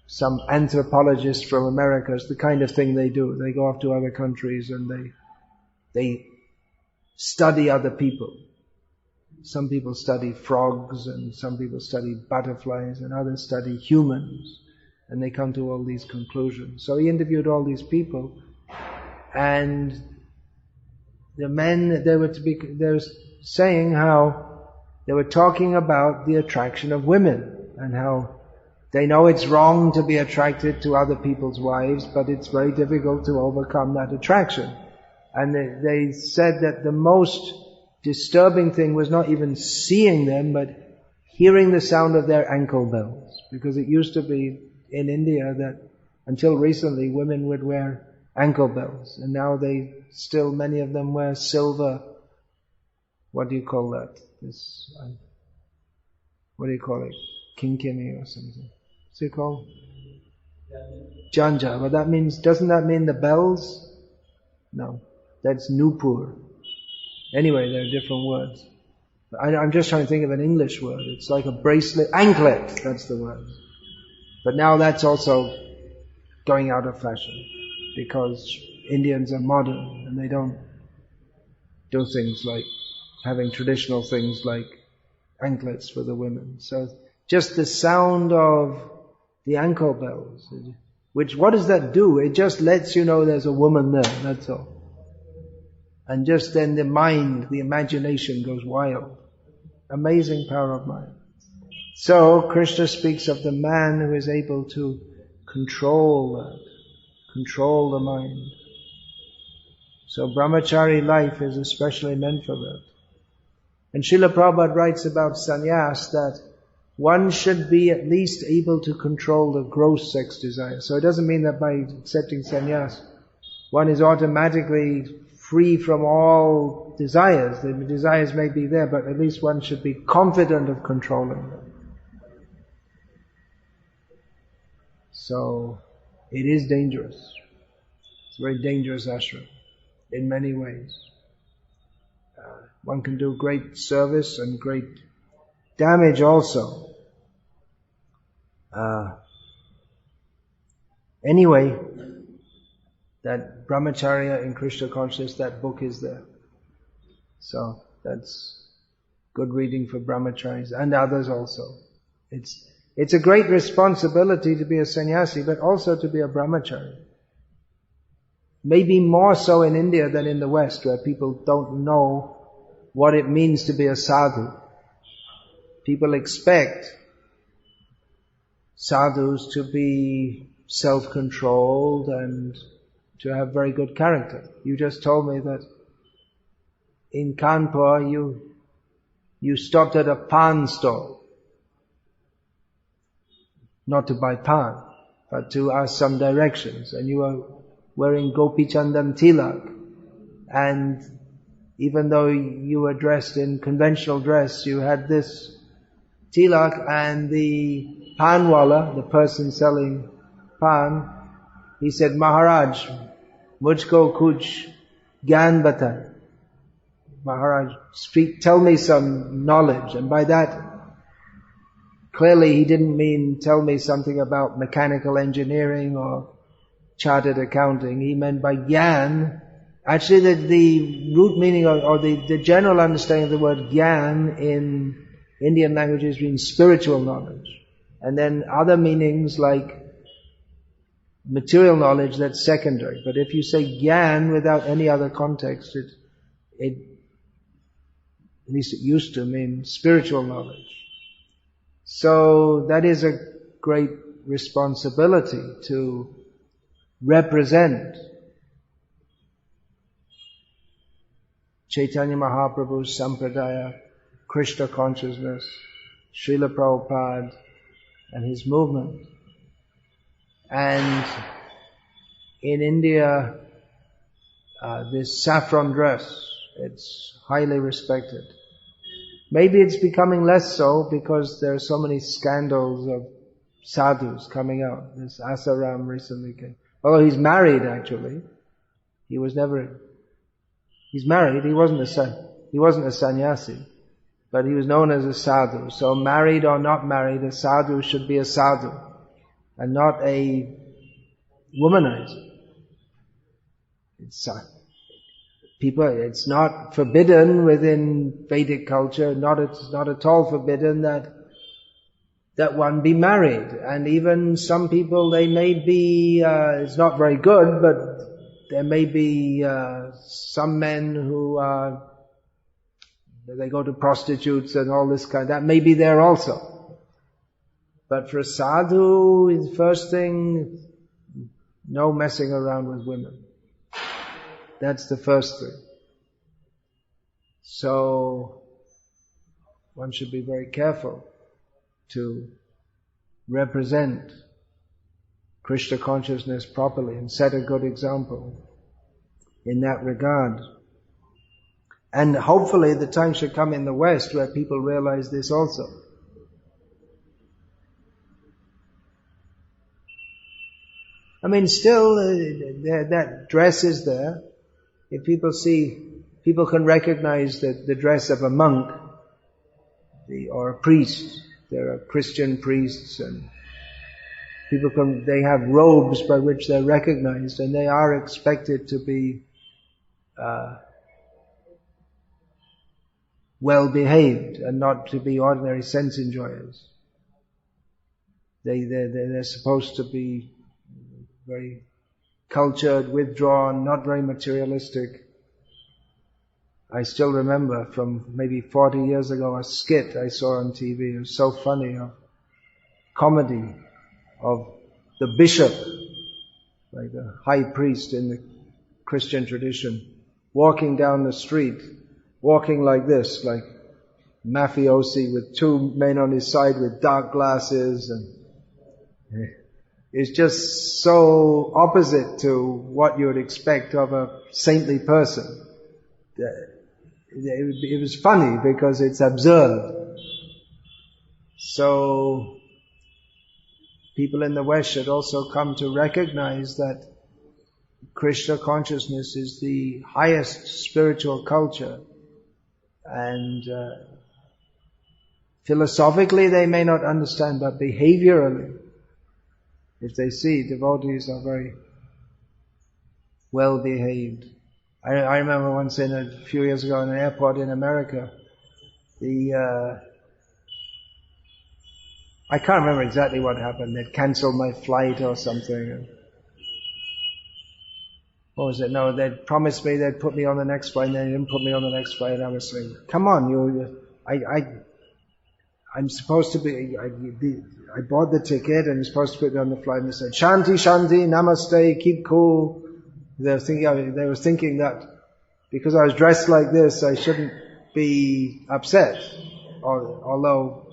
some anthropologists from America, it's the kind of thing they do. They go off to other countries and they study other people. Some people study frogs and some people study butterflies and others study humans, and they come to all these conclusions. So he interviewed all these people, and the men, they were saying how they were talking about the attraction of women and how they know it's wrong to be attracted to other people's wives, but it's very difficult to overcome that attraction. And they said that the most disturbing thing was not even seeing them, but hearing the sound of their ankle bells. Because it used to be in India that until recently women would wear ankle bells. And now many of them wear silver, what do you call that? What do you call it? Kinkini or something. What's it called? Janja. But doesn't that mean the bells? No. That's Nupur. Anyway, there are different words. I'm just trying to think of an English word. It's like a bracelet, anklet, that's the word. But now that's also going out of fashion because Indians are modern and they don't do things like having traditional things like anklets for the women. So just the sound of the ankle bells, what does that do? It just lets you know there's a woman there, that's all. And just then the mind, the imagination goes wild. Amazing power of mind. So Krishna speaks of the man who is able to control the mind. So brahmachari life is especially meant for that. And Srila Prabhupada writes about sannyas that one should be at least able to control the gross sex desire. So it doesn't mean that by accepting sannyas, one is automatically free from all desires. The desires may be there, but at least one should be confident of controlling them. So, it is dangerous. It's a very dangerous ashram in many ways. One can do great service and great damage also. Anyway, that Brahmacharya in Krishna consciousness, that book is there. So that's good reading for brahmacharis and others also. It's a great responsibility to be a sannyasi, but also to be a brahmachari. Maybe more so in India than in the West, where people don't know what it means to be a sadhu. People expect sadhus to be self-controlled and to have very good character. You just told me that in Kanpur you stopped at a pan stall. Not to buy pan, but to ask some directions. And you were wearing Gopi Chandan tilak. And even though you were dressed in conventional dress, you had this tilak, and the panwala, the person selling pan, he said, Maharaj, mujhko kuch gyan batai. Maharaj, tell me some knowledge. And by that, clearly he didn't mean tell me something about mechanical engineering or chartered accounting. He meant by gyan, actually the root meaning or the general understanding of the word gyan in Indian languages means spiritual knowledge. And then other meanings like material knowledge, that's secondary. But if you say gyan without any other context, it at least it used to mean spiritual knowledge. So that is a great responsibility to represent Chaitanya Mahaprabhu's Sampradaya, Krishna consciousness, Srila Prabhupada and his movement. And in India, this saffron dress, it's highly respected. Maybe it's becoming less so because there are so many scandals of sadhus coming out. This Asaram recently came. Although he's married actually. He's married, he wasn't a sannyasi. But he was known as a sadhu. So married or not married, a sadhu should be a sadhu. And not a womanizer. It's not forbidden within Vedic culture, it's not at all forbidden that one be married. And even some people, they may be, it's not very good, but there may be some men who they go to prostitutes and all this kind. That may be there also. But for a sadhu, the first thing, no messing around with women. That's the first thing. So one should be very careful to represent Krishna consciousness properly and set a good example in that regard. And hopefully the time should come in the West where people realize this also. I mean, still, that dress is there. If people can recognize the dress of a monk or a priest. There are Christian priests and they have robes by which they're recognized, and they are expected to be well behaved and not to be ordinary sense enjoyers. They're supposed to be very cultured, withdrawn, not very materialistic. I still remember from maybe 40 years ago a skit I saw on TV. It was so funny, a comedy of the bishop, like the high priest in the Christian tradition, walking down the street, walking like this, like mafiosi with two men on his side with dark glasses, and it's just so opposite to what you would expect of a saintly person. It was funny because it's absurd. So people in the West should also come to recognize that Krishna consciousness is the highest spiritual culture, and philosophically they may not understand, but behaviorally, if they see devotees are very well behaved. I remember once a few years ago in an airport in America, I can't remember exactly what happened. They'd cancelled my flight or something. What was it? No, they'd promised me they'd put me on the next flight, and they didn't put me on the next flight. I was saying, come on, I'm supposed to be, I bought the ticket and you're supposed to put me on the flight. And they said, Shanti, Shanti, Namaste, keep cool. They were thinking that because I was dressed like this, I shouldn't be upset. Although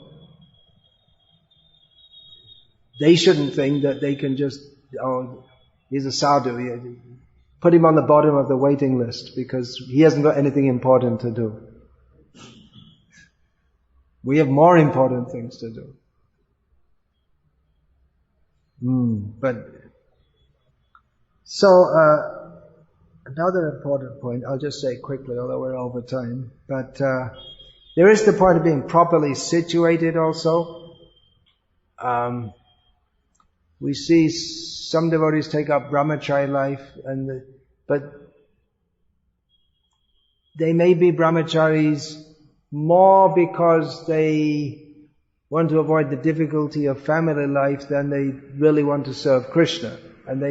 they shouldn't think that they can just, he's a sadhu, put him on the bottom of the waiting list because he hasn't got anything important to do. We have more important things to do. Another important point, I'll just say quickly, although we're over time, but there is the point of being properly situated also. We see some devotees take up brahmachari life, but they may be brahmacharis more because they want to avoid the difficulty of family life than they really want to serve Krishna. And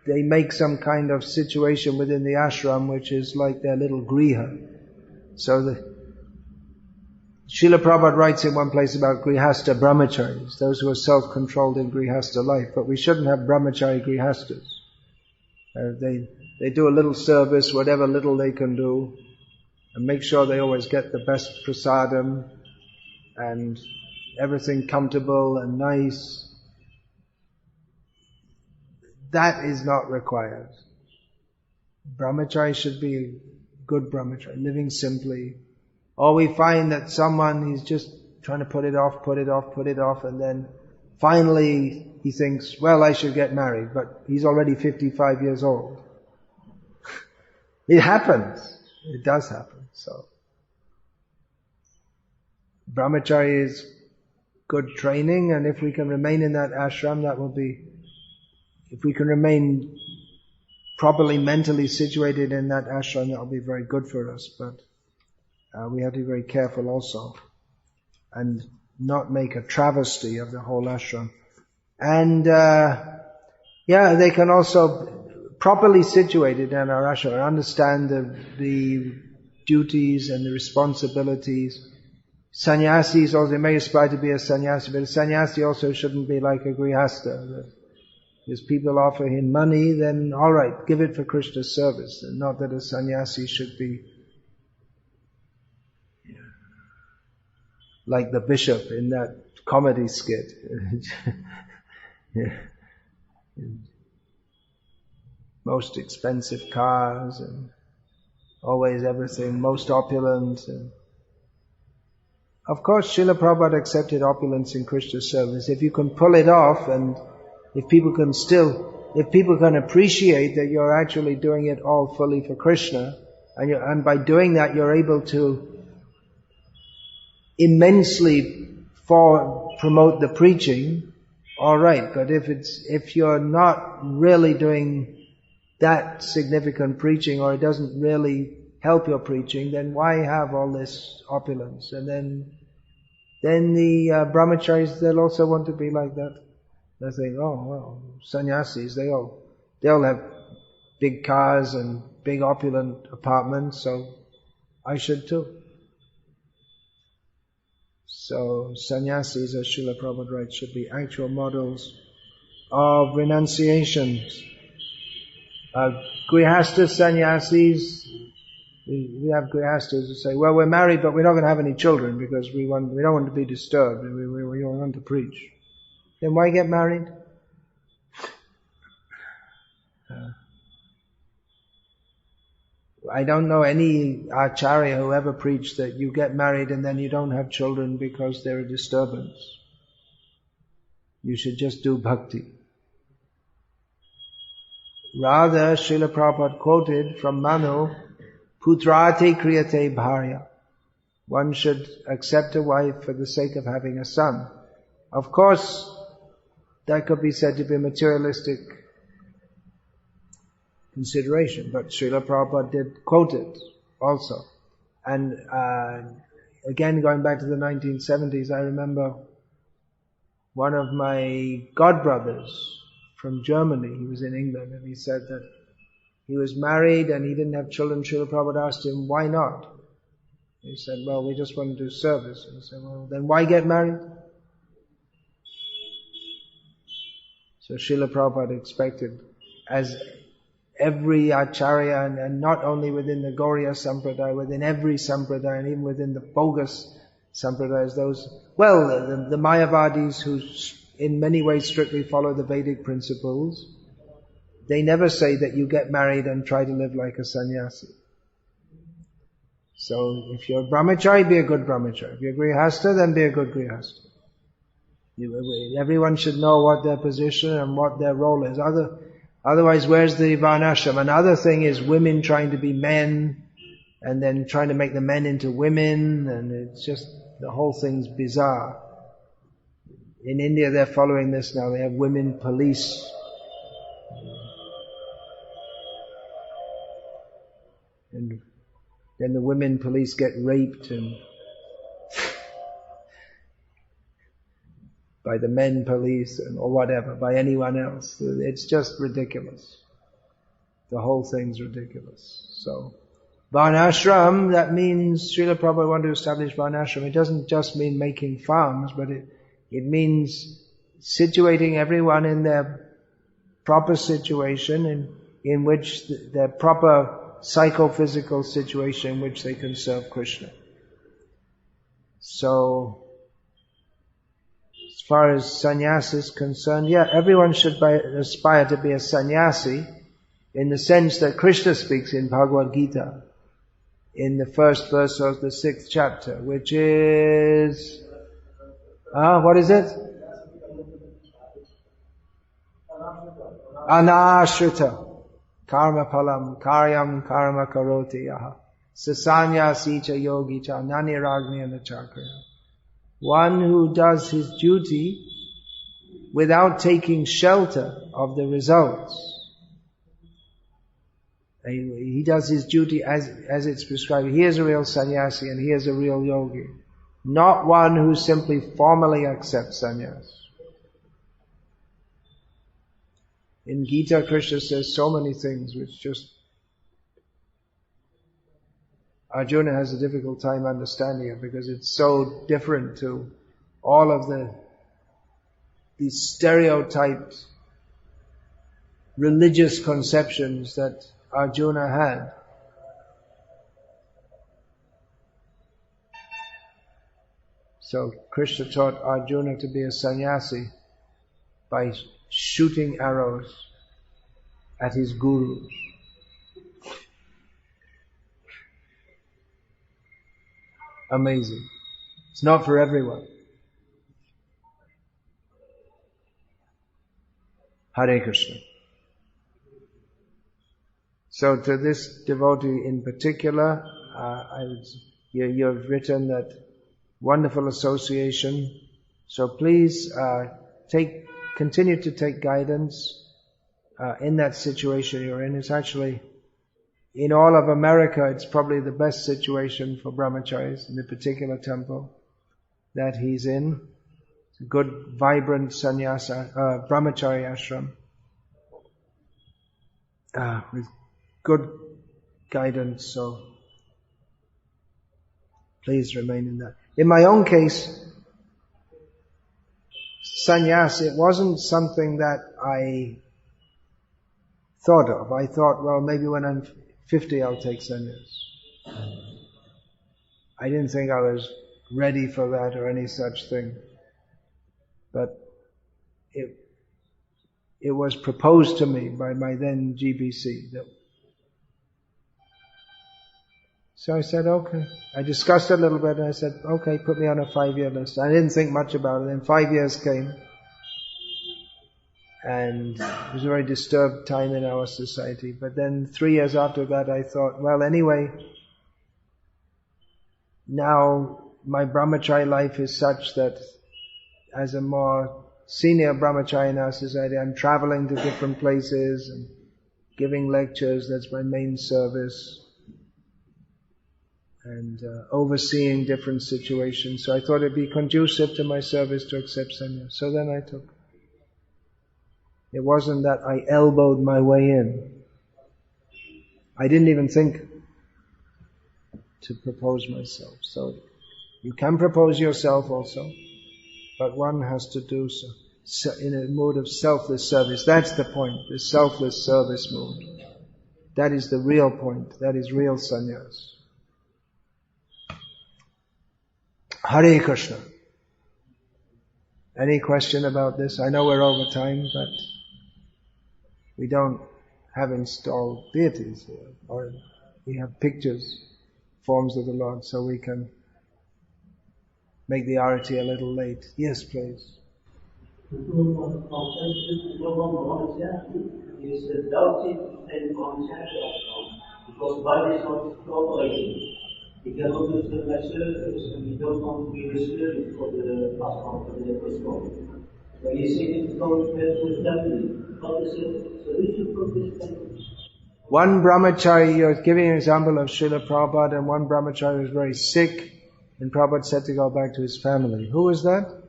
they make some kind of situation within the ashram which is like their little griha. So Srila Prabhupada writes in one place about grihasta brahmacharis, those who are self-controlled in grihasta life, but we shouldn't have brahmachari grihastas. They do a little service, whatever little they can do, and make sure they always get the best prasadam and everything comfortable and nice. That is not required. Brahmachari should be good brahmachari, living simply. Or we find that he's just trying to put it off, and then finally he thinks, well, I should get married, but he's already 55 years old. It happens. It does happen. So brahmachari is good training, and if we can remain in that ashram, that will be, if we can remain properly mentally situated in that ashram, that will be very good for us. But we have to be very careful also and not make a travesty of the whole ashram. And they can also properly situated in our ashram, understand the duties and the responsibilities. Sannyasis also, they may aspire to be a sannyasi, but a sannyasi also shouldn't be like a grihastha. If people offer him money, then all right, give it for Krishna's service. And not that a sannyasi should be like the bishop in that comedy skit. Most expensive cars and always everything most opulent. And of course, Srila Prabhupada accepted opulence in Krishna's service. If you can pull it off, and if people can appreciate that you're actually doing it all fully for Krishna, and by doing that you're able to immensely promote the preaching, all right. But if you're not really doing that significant preaching, or it doesn't really help your preaching, then why have all this opulence? And then the brahmacharis, they'll also want to be like that. They think, oh well, sannyasis, they'll have big cars and big opulent apartments, so I should too. So sannyasis, as Srila Prabhupada writes, should be actual models of renunciation. Grihastha sannyasis, we have grihasthas who say, well, we're married but we're not going to have any children because we don't want to be disturbed, we want to preach. Then why get married? I don't know any acharya who ever preached that you get married and then you don't have children because they're a disturbance. You should just do bhakti. Rather, Srila Prabhupada quoted from Manu, Putrate kriyate bharya. One should accept a wife for the sake of having a son. Of course, that could be said to be a materialistic consideration, but Srila Prabhupada did quote it also. And again, going back to the 1970s, I remember one of my godbrothers from Germany, he was in England, and he said that he was married and he didn't have children. Srila Prabhupada asked him, why not? He said, well, we just want to do service. And he said, well, then why get married? So Srila Prabhupada expected, as every acharya, and not only within the Gauriya Sampradaya, within every Sampradaya, and even within the bogus Sampradayas, the Mayavadis who in many ways strictly follow the Vedic principles, they never say that you get married and try to live like a sannyasi. So if you're a brahmachari, be a good brahmachari. If you're a grihastha, then be a good grihastha. Everyone should know what their position and what their role is. Otherwise, where's the varnashram? Another thing is women trying to be men and then trying to make the men into women, and it's just, the whole thing's bizarre. In India they're following this now. They have women police. And then the women police get raped and by the men police or whatever, by anyone else. It's just ridiculous. The whole thing's ridiculous. So, varnashram, that means Srila Prabhupada wanted to establish varnashram. It doesn't just mean making farms, but it means situating everyone in their proper situation, in which their proper psychophysical situation in which they can serve Krishna. So, as far as sannyasa is concerned, everyone should aspire to be a sannyasi, in the sense that Krishna speaks in Bhagavad Gita, in the first verse of the 6th chapter, which is, what is it? Anashrita karma palam karyam karma karoti yaha sasanya cha yogi cha naniragni anachakriya. One who does his duty without taking shelter of the results. He does his duty as it's prescribed. He is a real sannyasi and he is a real yogi. Not one who simply formally accepts sannyas. In Gita, Krishna says so many things which just Arjuna has a difficult time understanding it because it's so different to all of these stereotyped religious conceptions that Arjuna had. So Krishna taught Arjuna to be a sannyasi by shooting arrows at his gurus. Amazing. It's not for everyone. Hare Krishna. So to this devotee in particular, you have written that wonderful association. So please continue to take guidance in that situation you're in. It's actually, in all of America, it's probably the best situation for brahmacharis in the particular temple that he's in. It's a good, vibrant sannyasa, brahmachari ashram with good guidance. So please remain in that. In my own case, sannyas, it wasn't something that I thought of. I thought, well, maybe when I'm 50 I'll take sannyas. I didn't think I was ready for that or any such thing. But it was proposed to me by my then GBC. So I said, okay. I discussed it a little bit and I said, okay, put me on a 5-year list. I didn't think much about it. Then 5 years came. And it was a very disturbed time in our society. But then 3 years after that I thought, well, anyway, now my brahmachari life is such that as a more senior brahmachari in our society, I'm traveling to different places and giving lectures. That's my main service. And overseeing different situations. So I thought it'd be conducive to my service to accept sannyas. So then I took. It wasn't that I elbowed my way in. I didn't even think to propose myself. So you can propose yourself also, but one has to do so in a mode of selfless service. That's the point, the selfless service mode. That is the real point. That is real sannyas. Hare Krishna. Any question about this? I know we're over time, but we don't have installed deities here, or we have pictures, forms of the Lord, so we can make the arati a little late. Yes, please. Is doubting and conscious because body is not cooperating. If you don't do the measure, you don't want to be disturbed for the past one, for the first one. So you see it goes with family. What is the solution for this family? One brahmachari, you're giving an example of Srila Prabhupada, and one brahmachari was very sick, and Prabhupada said to go back to his family. Who was that?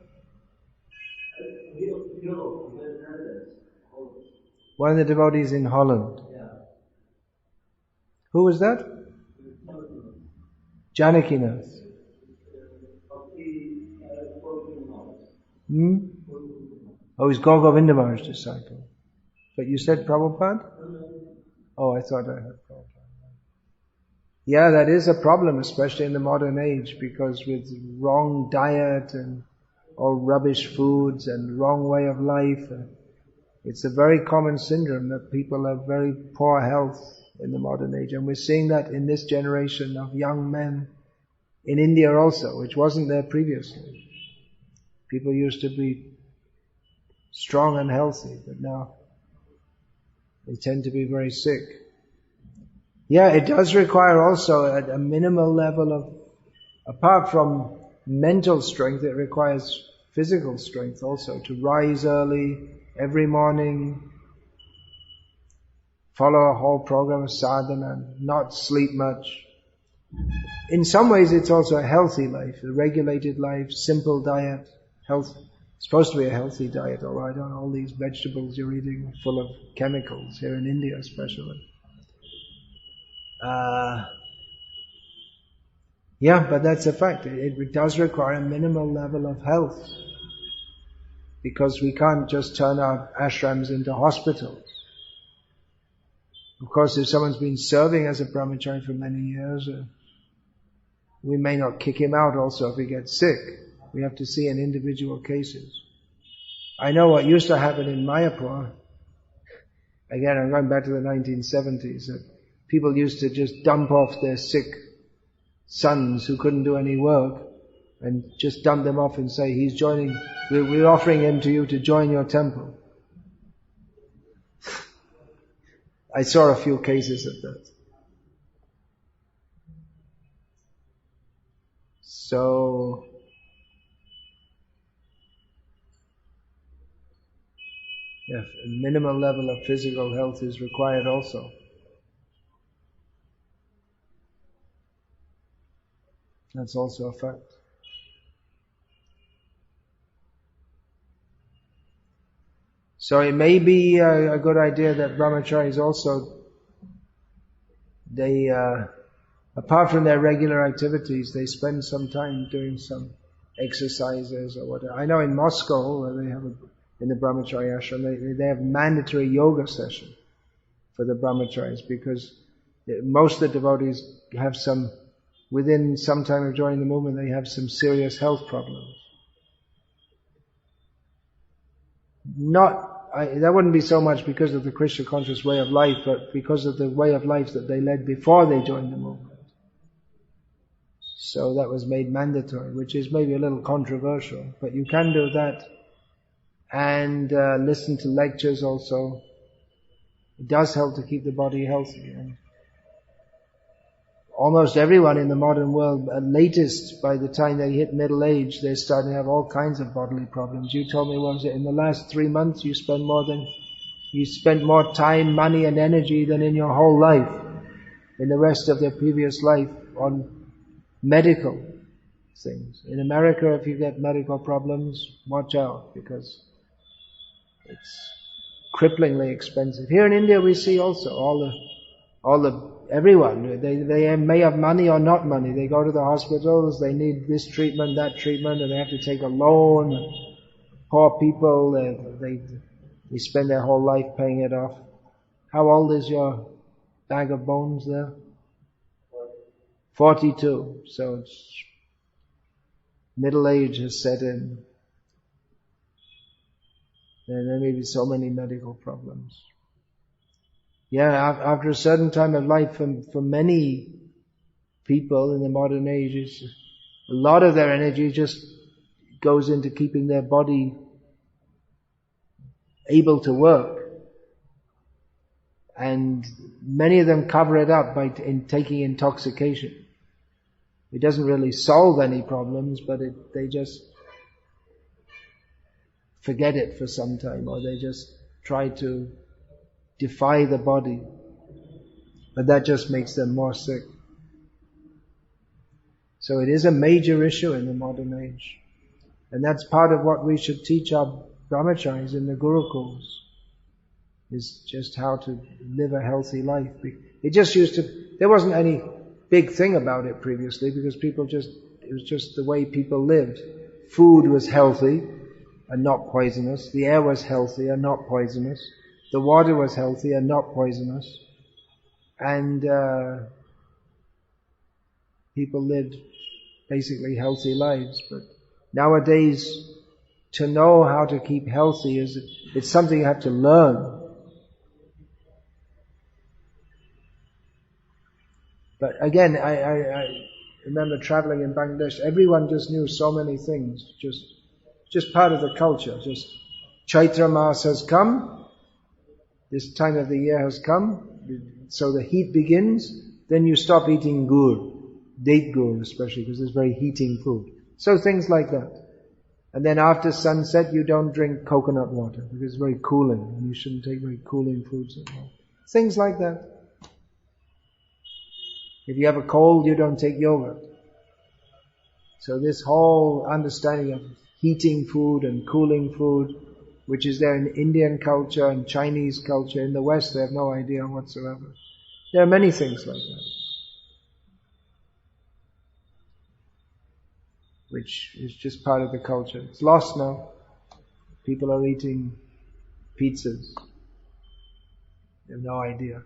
One of the devotees in Holland. Yeah. Who was that? Janakinath. Oh, he's Govinda Maharaj's disciple. But you said Prabhupada? Oh, I thought I heard Prabhupada. Yeah, that is a problem, especially in the modern age, because with wrong diet and all rubbish foods and wrong way of life, it's a very common syndrome that people have very poor health in the modern age. And we're seeing that in this generation of young men in India also, which wasn't there previously. People used to be strong and healthy, but now they tend to be very sick. Yeah, it does require also at a minimal level of, apart from mental strength, it requires physical strength also, to rise early every morning, follow a whole program of sadhana, not sleep much. In some ways it's also a healthy life, a regulated life, simple diet, health, It's supposed to be a healthy diet, although I don't know, all these vegetables you're eating are full of chemicals, here in India especially. Yeah, but that's a fact. It does require a minimal level of health, because we can't just turn our ashrams into hospitals. Of course, if someone's been serving as a brahmachari for many years, we may not kick him out also if he gets sick. We have to see in individual cases. I know what used to happen in Mayapur, again I'm going back to the 1970s, that people used to just dump off their sick sons who couldn't do any work and just dump them off and say, he's joining, we're offering him to you to join your temple. I saw a few cases of that. So, yeah, a minimal level of physical health is required also. That's also a fact. So it may be a good idea that brahmacharis also, they, apart from their regular activities, they spend some time doing some exercises or whatever. I know in Moscow, where they have in the brahmachari ashram, they have mandatory yoga session for the brahmacharis, because most of the devotees have within some time of joining the movement, they have some serious health problems. That wouldn't be so much because of the Krishna conscious way of life, but because of the way of life that they led before they joined the movement. So that was made mandatory, which is maybe a little controversial, but you can do that. And listen to lectures also. It does help to keep the body healthy. And almost everyone in the modern world, at latest, by the time they hit middle age, they're starting to have all kinds of bodily problems. You told me, what was it, in the last 3 months you spent more time, money and energy than in your whole life, in the rest of their previous life, on medical things. In America, if you get medical problems, watch out, because it's cripplingly expensive. Here in India we see also everyone, they may have money or not money. They go to the hospitals, they need this treatment, that treatment, and they have to take a loan. Poor people, they spend their whole life paying it off. How old is your bag of bones there? 42. So it's middle age has set in. And there may be so many medical problems. Yeah, after a certain time of life, for many people in the modern age, a lot of their energy just goes into keeping their body able to work. And many of them cover it up by taking intoxication. It doesn't really solve any problems, but they just forget it for some time, or they just try to defy the body. But that just makes them more sick. So it is a major issue in the modern age. And that's part of what we should teach our brahmacharis in the gurukuls, is just how to live a healthy life. There wasn't any big thing about it previously, because it was just the way people lived. Food was healthy and not poisonous. The air was healthy and not poisonous. The water was healthy and not poisonous. And people lived basically healthy lives. But nowadays, to know how to keep healthy it's something you have to learn. But again, I remember traveling in Bangladesh, everyone just knew so many things, just part of the culture. Just Chaitra Mas has come, this time of the year has come, so the heat begins, then you stop eating gur, date gur especially, because it's very heating food. So things like that. And then after sunset, you don't drink coconut water, because it's very cooling, and you shouldn't take very cooling foods at all. Things like that. If you have a cold, you don't take yogurt. So this whole understanding of heating food and cooling food, which is there in Indian culture and Chinese culture. In the West, they have no idea whatsoever. There are many things like that, which is just part of the culture. It's lost now. People are eating pizzas. They have no idea.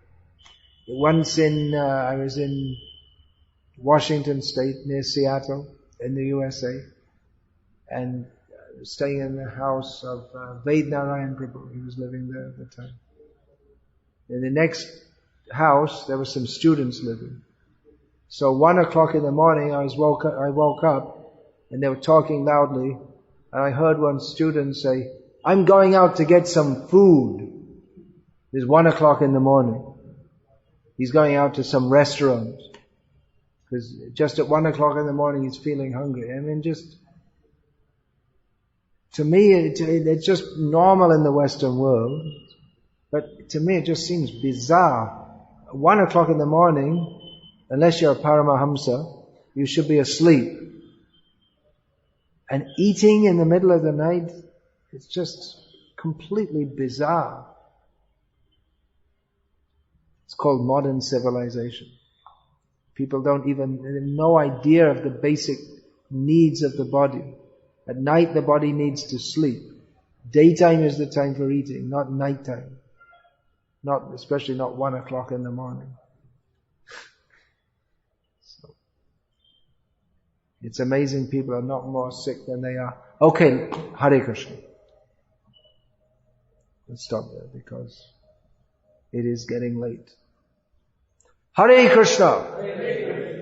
Once I was in Washington State, near Seattle, in the USA, and staying in the house of Vednarayan Prabhu. He was living there at the time. In the next house, there were some students living. So 1 o'clock in the morning, I woke up, and they were talking loudly, and I heard one student say, "I'm going out to get some food." It's 1 o'clock in the morning. He's going out to some restaurant. Because just at 1 o'clock in the morning he's feeling hungry. I mean, to me, it's just normal in the Western world. But to me it just seems bizarre. 1 o'clock in the morning, unless you're a Paramahamsa, you should be asleep. And eating in the middle of the night, it's just completely bizarre. It's called modern civilization. People they have no idea of the basic needs of the body. At night the body needs to sleep. Daytime is the time for eating, not nighttime. Especially not 1 o'clock in the morning. So, it's amazing people are not more sick than they are. Okay, Hare Krishna. Let's stop there because it is getting late. Hare Krishna.